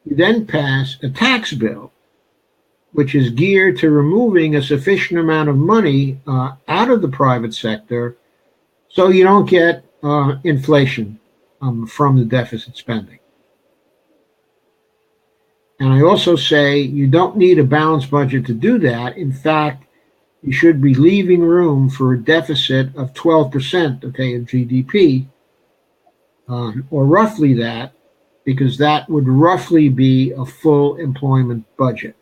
A: you then pass a tax bill, which is geared to removing a sufficient amount of money out of the private sector so you don't get inflation from the deficit spending. And I also say you don't need a balanced budget to do that. In fact, you should be leaving room for a deficit of 12%, okay, of GDP, or roughly that, because that would roughly be a full employment budget.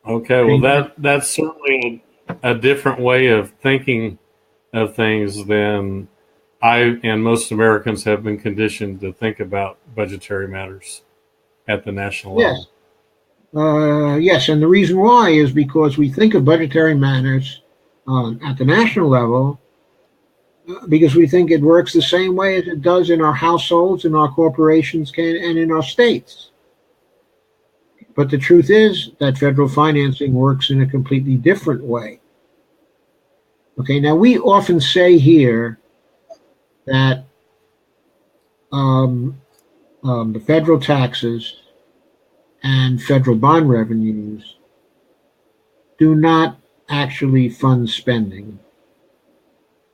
B: Okay, well, that's certainly a different way of thinking of things than I and most Americans have been conditioned to think about budgetary matters at the national level.
A: Yes, and the reason why is because we think of budgetary matters at the national level because we think it works the same way as it does in our households, in our corporations, and in our states. But the truth is that federal financing works in a completely different way. Okay, now we often say here that the federal taxes and federal bond revenues do not actually fund spending.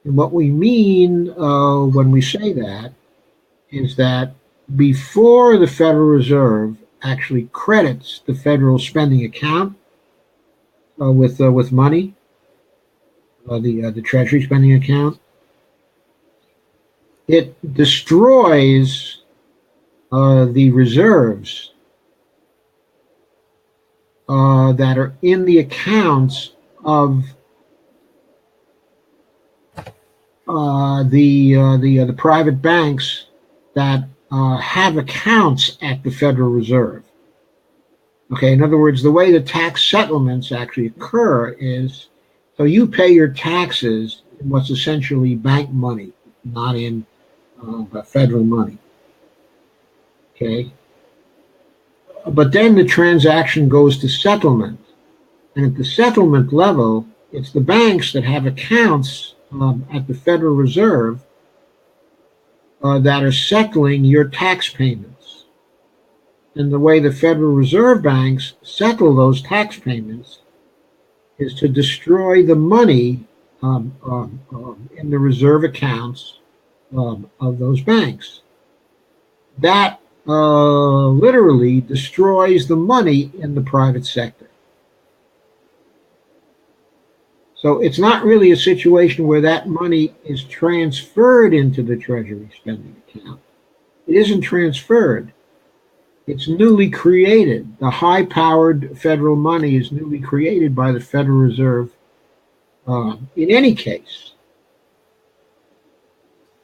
A: And what we mean when we say that is that before the Federal Reserve actually credits the federal spending account with money, the Treasury spending account, it destroys the reserves that are in the accounts of the private banks that have accounts at the Federal Reserve. Okay, in other words, the way the tax settlements actually occur is, so you pay your taxes in what's essentially bank money, not in federal money. Okay, but then the transaction goes to settlement, and at the settlement level, it's the banks that have accounts at the Federal Reserve that are settling your tax payments. And the way the Federal Reserve banks settle those tax payments is to destroy the money in the reserve accounts of those banks. That literally destroys the money in the private sector. So it's not really a situation where that money is transferred into the Treasury spending account. It isn't transferred. It's newly created. The high-powered federal money is newly created by the Federal Reserve in any case.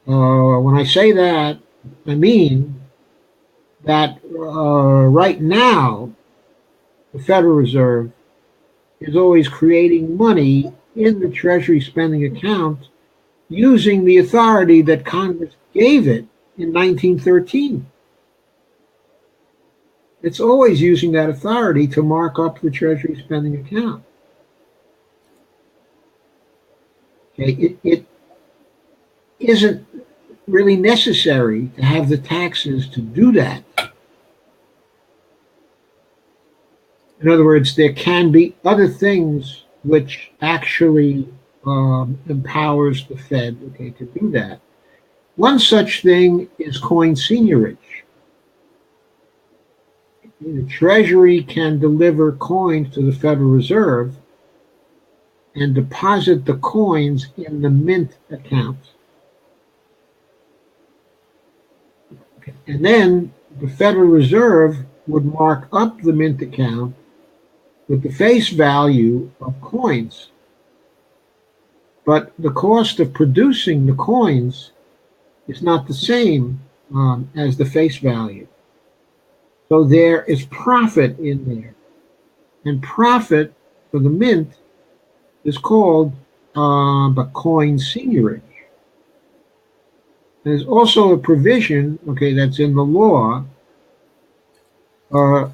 A: When I say that, I mean that right now, the Federal Reserve is always creating money in the Treasury spending account using the authority that Congress gave it in 1913. It's always using that authority to mark up the Treasury spending account. Okay, it isn't really necessary to have the taxes to do that. In other words, there can be other things which actually empowers the Fed, okay, to do that. One such thing is coin seigniorage. The Treasury can deliver coins to the Federal Reserve and deposit the coins in the mint account. Okay. And then the Federal Reserve would mark up the mint account with the face value of coins. But the cost of producing the coins is not the same as the face value. So there is profit in there. And profit for the mint is called coin seigniorage. There's also a provision, okay, that's in the law,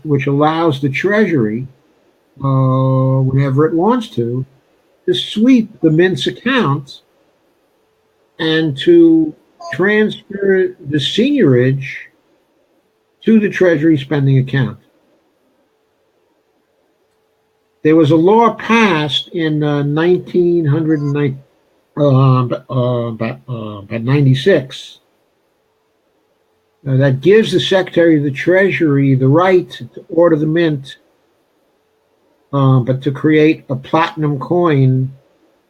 A: which allows the Treasury, whenever it wants to sweep the mint's accounts and to transfer the seigniorage to the Treasury spending account. There was a law passed in 1996 that gives the Secretary of the Treasury the right to order the mint, but to create a platinum coin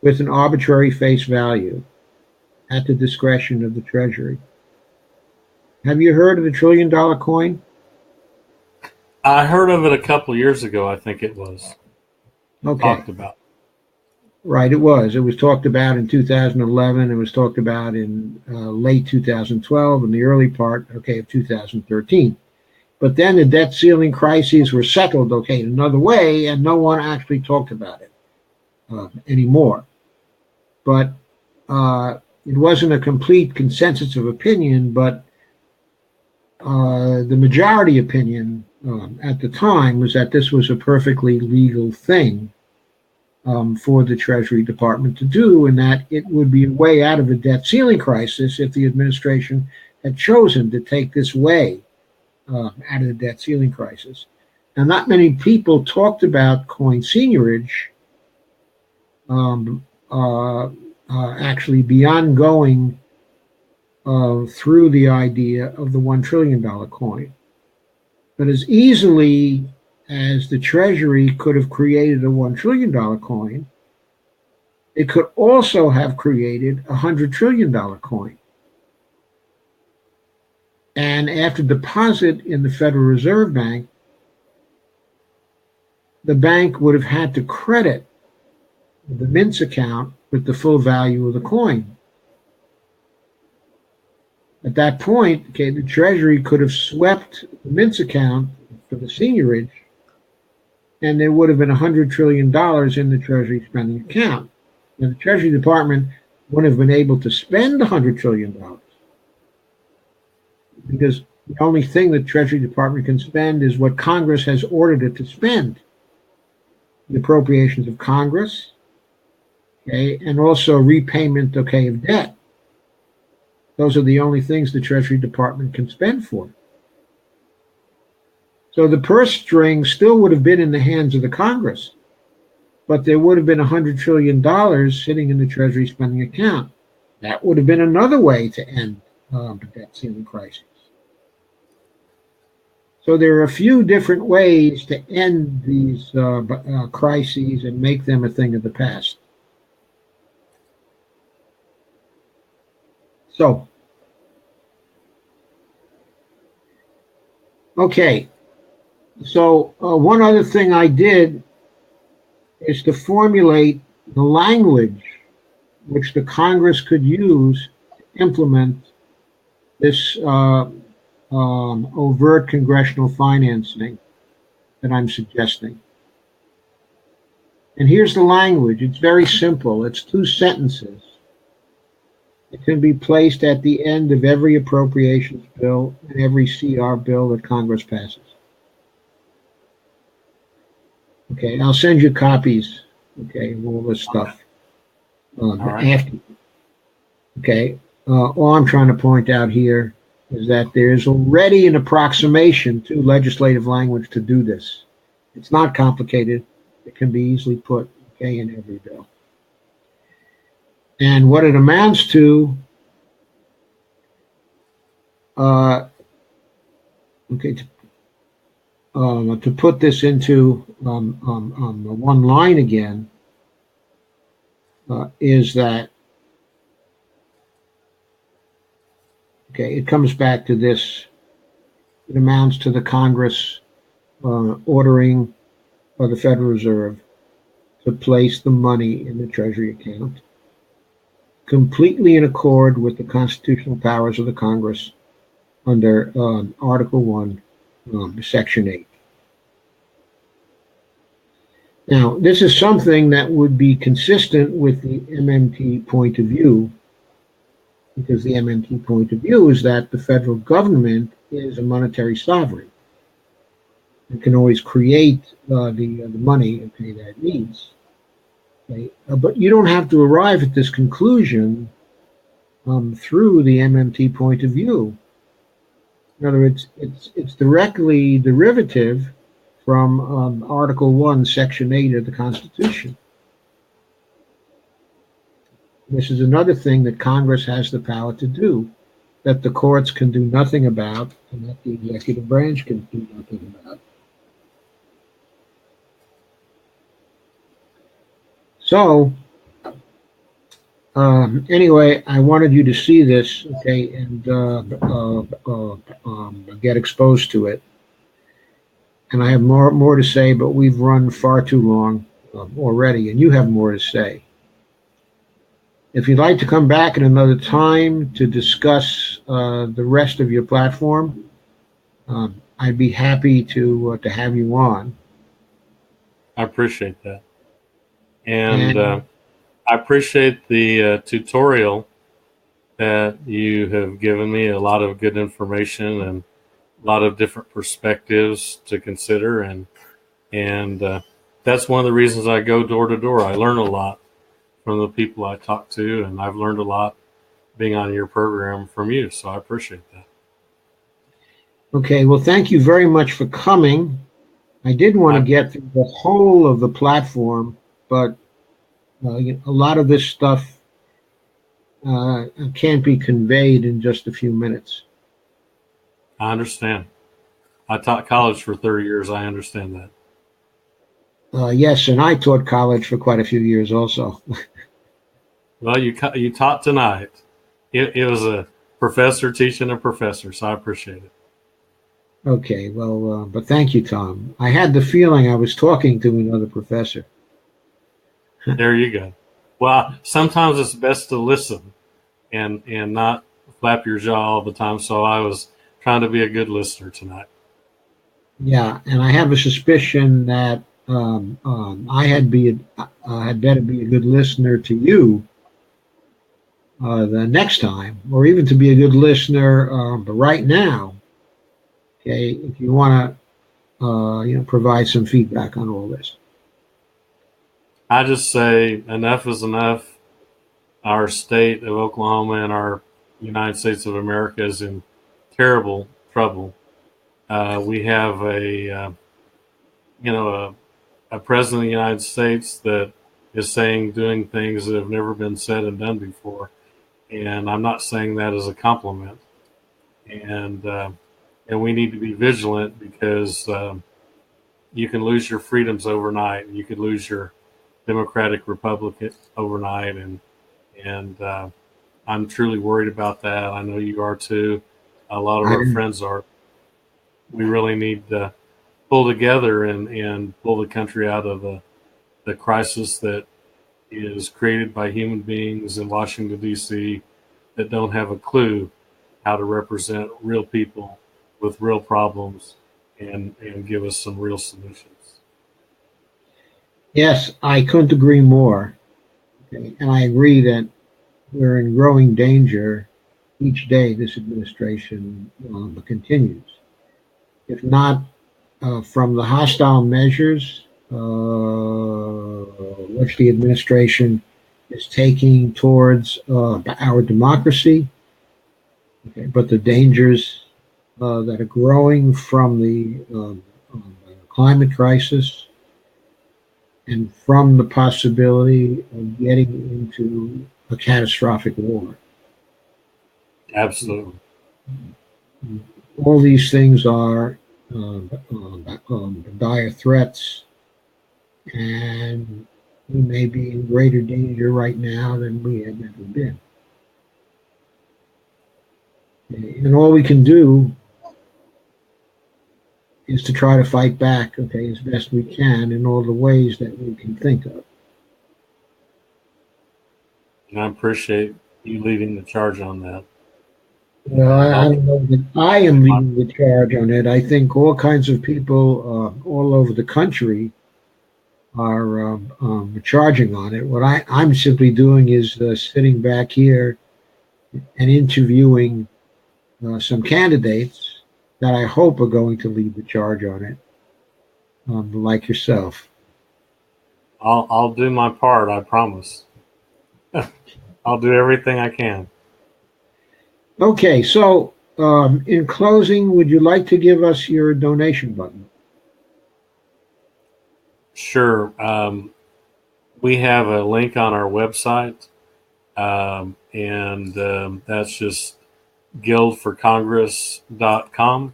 A: with an arbitrary face value at the discretion of the Treasury. Have you heard of the $1 trillion coin?
B: I heard of it a couple years ago, I think it was.
A: Okay.
B: Talked about.
A: Right, it was. It was talked about in 2011. It was talked about in late 2012 and the early part, okay, of 2013. But then the debt ceiling crises were settled, okay, in another way, and no one actually talked about it anymore. But it wasn't a complete consensus of opinion, but the majority opinion at the time was that this was a perfectly legal thing for the Treasury Department to do, and that it would be a way out of the debt ceiling crisis if the administration had chosen to take this way out of the debt ceiling crisis. Now, not many people talked about coin seigniorage actually beyond going through the idea of the $1 trillion coin. But as easily as the Treasury could have created a $1 trillion coin, it could also have created a $100 trillion coin. And after deposit in the Federal Reserve Bank, the bank would have had to credit the mints account with the full value of the coin. At that point, okay, the Treasury could have swept the mints account for the seigniorage, and there would have been $100 trillion in the Treasury spending account. Now, the Treasury Department wouldn't have been able to spend $100 trillion because the only thing the Treasury Department can spend is what Congress has ordered it to spend. The appropriations of Congress, okay, and also repayment, okay, of debt. Those are the only things the Treasury Department can spend for. So the purse string still would have been in the hands of the Congress, but there would have been $100 trillion sitting in the Treasury spending account. That would have been another way to end the debt ceiling crisis. So there are a few different ways to end these crises and make them a thing of the past. So, okay. So one other thing I did is to formulate the language which the Congress could use to implement this overt congressional financing that I'm suggesting. And here's the language. It's very simple. It's 2 sentences. It can be placed at the end of every appropriations bill and every CR bill that Congress passes. Okay, I'll send you copies, okay, of all this stuff. After. Okay, all I'm trying to point out here is that there's already an approximation to legislative language to do this. It's not complicated. It can be easily put, okay, in every bill. And what it amounts to, to put this into one line again, is that, okay, it comes back to this. It amounts to the Congress ordering the Federal Reserve to place the money in the Treasury account, completely in accord with the constitutional powers of the Congress under Article 1, Section 8. Now, this is something that would be consistent with the MMT point of view, because the MMT point of view is that the federal government is a monetary sovereign. It can always create the money, okay, that it needs. Okay? But you don't have to arrive at this conclusion through the MMT point of view. In other words, it's directly derivative from Article 1, Section 8 of the Constitution. This is another thing that Congress has the power to do, that the courts can do nothing about, and that the executive branch can do nothing about. So, anyway, I wanted you to see this, okay, and get exposed to it. And I have more to say, but we've run far too long already, and you have more to say. If you'd like to come back at another time to discuss the rest of your platform, I'd be happy to have you on.
B: I appreciate that. And I appreciate the tutorial that you have given me a lot of good information and a lot of different perspectives to consider, and that's one of the reasons I go door to door. I learn a lot from the people I talk to, and I've learned a lot being on your program from you. So I appreciate that.
A: Okay, well, thank you very much for coming. I did want to get through the whole of the platform, but a lot of this stuff can't be conveyed in just a few minutes.
B: I understand. I taught college for 30 years. I understand that.
A: Yes, and I taught college for quite a few years also.
B: Well, you taught tonight. It was a professor teaching a professor, so I appreciate it.
A: Okay, well, but thank you, Tom. I had the feeling I was talking to another professor.
B: There you go. Well, sometimes it's best to listen and not flap your jaw all the time. So I was trying to be a good listener tonight.
A: Yeah, and I have a suspicion that I had better be a good listener to you the next time, or even to be a good listener. But right now, okay, if you want to, provide some feedback on all this.
B: I just say enough is enough. Our state of Oklahoma and our United States of America is in terrible trouble. We have a president of the United States that is doing things that have never been said and done before, and I'm not saying that as a compliment. And we need to be vigilant because you can lose your freedoms overnight. You could lose your democratic republic overnight, and I'm truly worried about that. I know you are too. A lot of our friends are. We really need to pull together and pull the country out of the crisis that is created by human beings in Washington, D.C. that don't have a clue how to represent real people with real problems and give us some real solutions.
A: Yes, I couldn't agree more. Okay, and I agree that we're in growing danger each day this administration continues. If not from the hostile measures which the administration is taking towards our democracy, okay, but the dangers that are growing from the climate crisis and from the possibility of getting into a catastrophic war.
B: Absolutely.
A: All these things are dire threats, and we may be in greater danger right now than we have ever been. And all we can do is to try to fight back, okay, as best we can in all the ways that we can think of.
B: And I appreciate you leading the charge on that.
A: Well, I don't know that I am leading the charge on it. I think all kinds of people all over the country are charging on it. What I'm simply doing is sitting back here and interviewing some candidates that I hope are going to lead the charge on it, like yourself.
B: I'll do my part, I promise. I'll do everything I can.
A: Okay, so in closing, would you like to give us your donation button?
B: Sure. We have a link on our website, and that's just guildforcongress.com.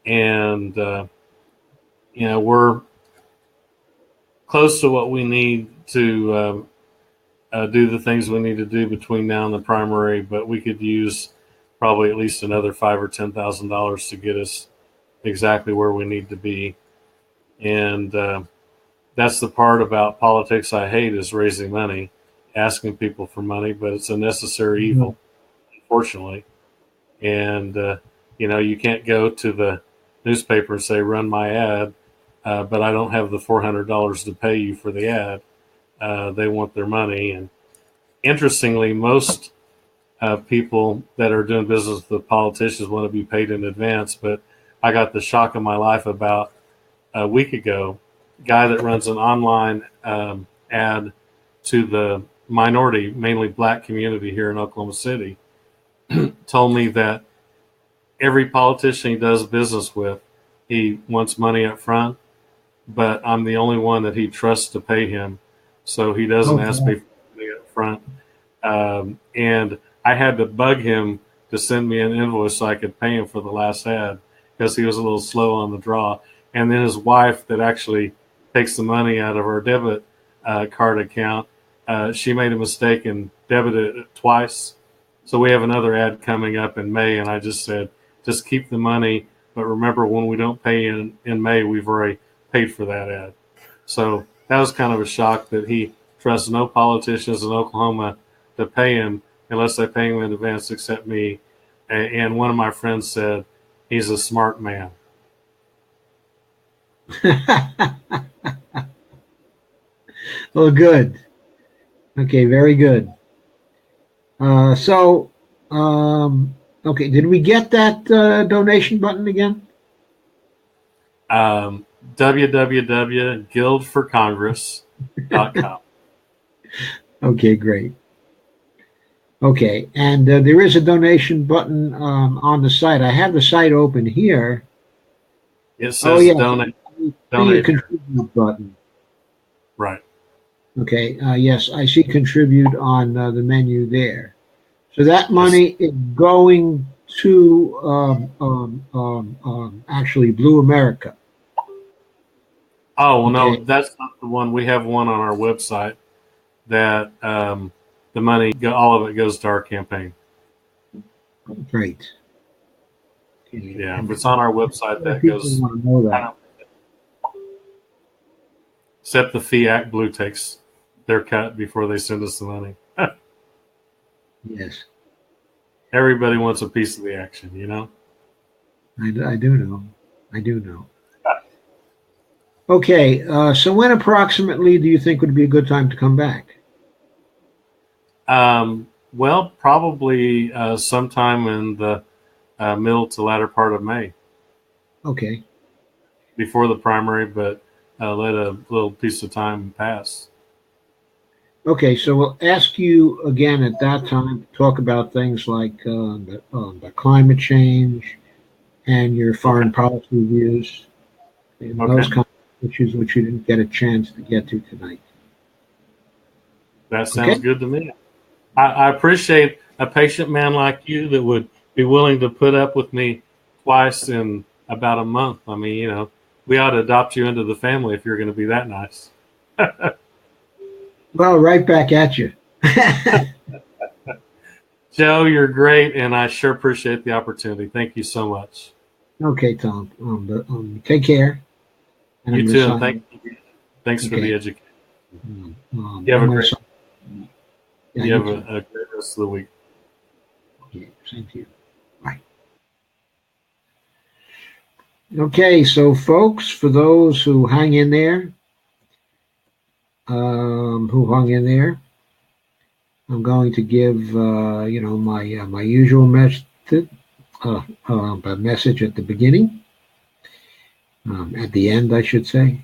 B: And, we're close to what we need to do the things we need to do between now and the primary, but we could use probably at least another $5,000 or $10,000 to get us exactly where we need to be. And that's the part about politics I hate, is raising money, asking people for money, but it's a necessary evil, unfortunately. And, you can't go to the newspaper and say, run my ad, but I don't have the $400 to pay you for the ad. They want their money. And interestingly, most people that are doing business with politicians want to be paid in advance. But I got the shock of my life about a week ago. Guy that runs an online ad to the minority, mainly black community here in Oklahoma City, told me that every politician he does business with, he wants money up front, but I'm the only one that he trusts to pay him. So he doesn't ask me for money up front. And I had to bug him to send me an invoice so I could pay him for the last ad because he was a little slow on the draw. And then his wife that actually takes the money out of our debit card account, she made a mistake and debited it twice. So we have another ad coming up in May, and I just said, just keep the money, but remember when we don't pay in May, we've already paid for that ad. So that was kind of a shock that he trusts no politicians in Oklahoma to pay him unless they pay him in advance except me. And one of my friends said, he's a smart man.
A: Well, good. Okay, very good. Okay, did we get that donation button again?
B: www.guildforcongress.com.
A: Okay, great. Okay, and there is a donation button on the site. I have the site open here.
B: It says donate.
A: Donate. Contribute button.
B: Right.
A: Okay. Yes, I see contribute on the menu there. So that money is going to actually Blue America.
B: Oh, well, no, that's not the one. We have one on our website that the money, all of it goes to our campaign.
A: Great.
B: Yeah, if it's on our website, that goes.
A: Want to know that.
B: Except the FIAC Blue takes their cut before they send us the money.
A: Yes.
B: Everybody wants a piece of the action, you know?
A: I do know. I do know. Okay, so when approximately do you think would be a good time to come back?
B: Well, probably sometime in the middle to latter part of May.
A: Okay.
B: Before the primary, but let a little piece of time pass.
A: Okay, so we'll ask you again at that time to talk about things like the climate change and your foreign policy views and those kind of issues which you didn't get a chance to get to tonight.
B: That sounds good to me. I appreciate a patient man like you that would be willing to put up with me twice in about a month. I mean, you know, we ought to adopt you into the family if you're going to be that nice.
A: Well, right back at you.
B: Joe, you're great, and I sure appreciate the opportunity. Thank you so much.
A: Okay, Tom. Take care.
B: And you too, and thanks for the education. You have a great rest of the week.
A: Yeah, same to you. Bye. Okay, so folks, for those who hung in there, I'm going to give my usual message at the beginning, at the end, I should say.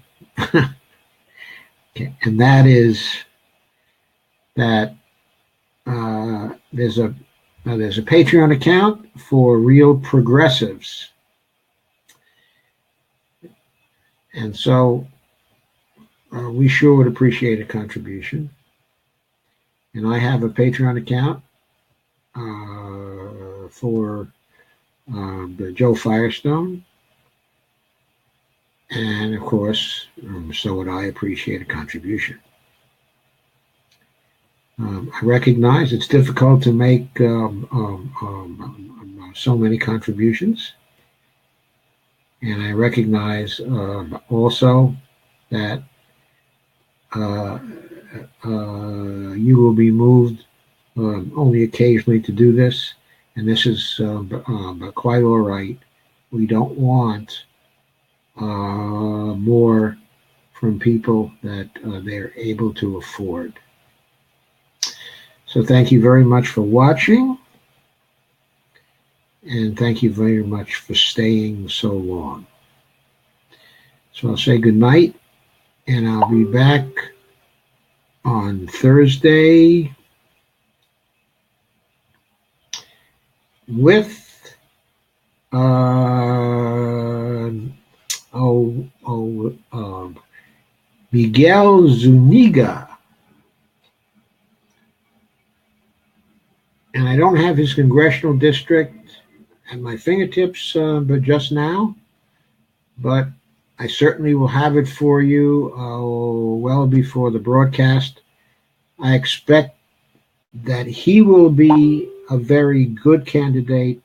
A: Okay, and that is that there's a Patreon account for real progressives, and so we sure would appreciate a contribution. And I have a Patreon account for the Joe Firestone. And of course, so would I appreciate a contribution. I recognize it's difficult to make so many contributions. And I recognize also that you will be moved only occasionally to do this, and this is quite all right. We don't want more from people that they're able to afford. So thank you very much for watching. And thank you very much for staying so long. So I'll say good night, and I'll be back on Thursday with Miguel Zuniga. And I don't have his congressional district at my fingertips but just now, but I certainly will have it for you well before the broadcast. I expect that he will be a very good candidate.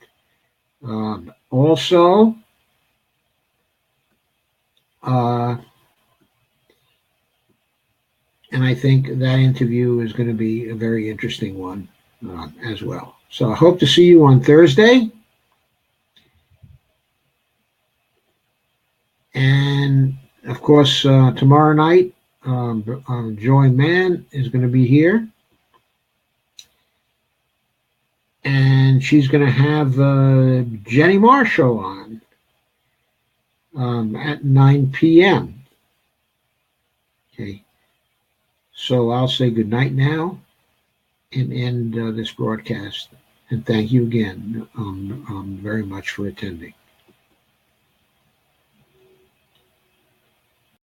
A: Also, and I think that interview is going to be a very interesting one as well. So I hope to see you on Thursday. And of course, tomorrow night, Joy Mann is going to be here. And she's going to have Jenny Marshall on at 9 p.m. Okay. So I'll say good night now and end this broadcast. And thank you again very much for attending.